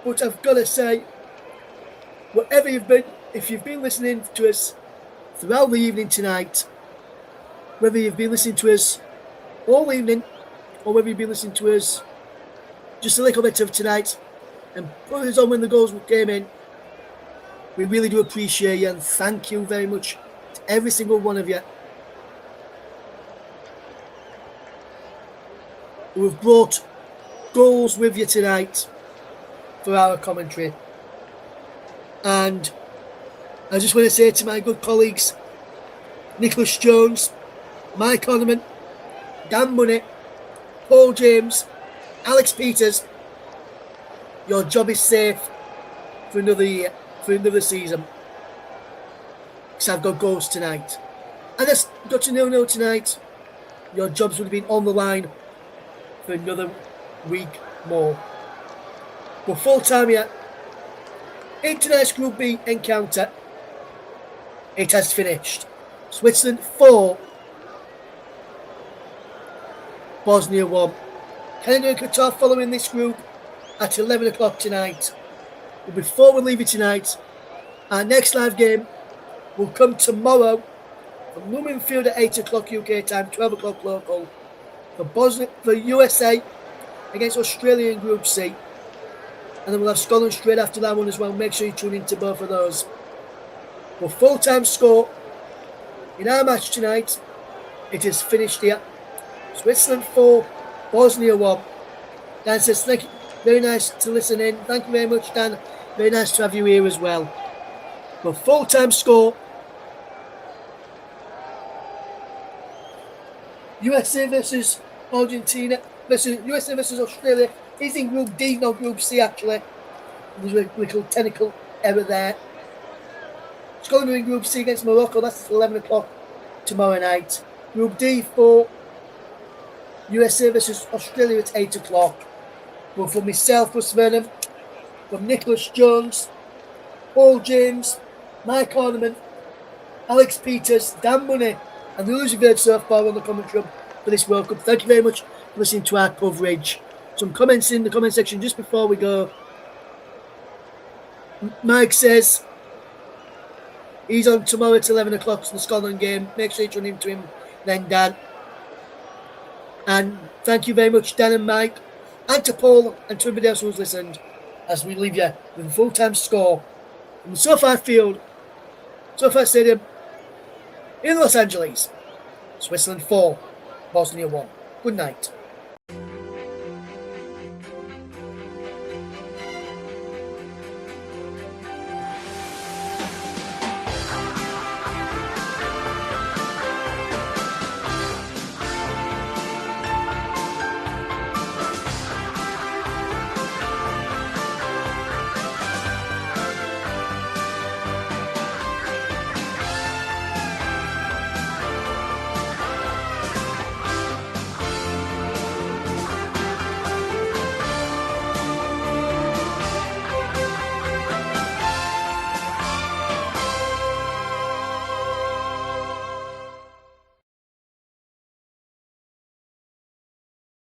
But I've got to say, whatever you've been, if you've been listening to us throughout the evening tonight, whether you've been listening to us all evening or whether you've been listening to us just a little bit of tonight and putting us on when the goals came in, we really do appreciate you and thank you very much to every single one of you who have brought goals with you tonight for our commentary. And I just want to say to my good colleagues, Nicholas Jones, Mike Ornament, Dan Money, Paul James, Alex Peters, your job is safe for another year, for another season. Because I've got goals tonight. And that's got to know tonight, your jobs would have been on the line for another week more. We're full time yet. In tonight's Group B encounter, it has finished. Switzerland 4, Bosnia 1. Canada and Qatar following this group at 11 o'clock tonight. But before we leave it tonight, our next live game will come tomorrow from Lumenfield at 8 o'clock UK time, 12 o'clock local, for USA against Australia in Group C. And then we'll have Scotland straight after that one as well. Make sure you tune into both of those. But full-time score in our match tonight, it is finished here. Switzerland 4, Bosnia 1. Dan says, thank you. Very nice to listen in. Thank you very much, Dan. Very nice to have you here as well. But full-time score, USA versus Argentina, USA versus Australia is in Group D, not Group C actually. There's a little technical error there. Scotland are in Group C against Morocco, that's at 11 o'clock tomorrow night. Group D for USA versus Australia at 8 o'clock. But from myself, Russ Vernon, from Nicholas Jones, Paul James, Mike Ornament, Alex Peters, Dan Money, and the others you've heard so far on the commentary for this World Cup. Thank you very much for listening to our coverage. Some comments in the comment section just before we go. Mike says he's on tomorrow at 11 o'clock for the Scotland game. Make sure you tune in to him then, Dan. And thank you very much, Dan and Mike, and to Paul and to everybody else who's listened, as we leave you with a full-time score from the SoFi Stadium in Los Angeles. Switzerland 4, Bosnia 1. Good night.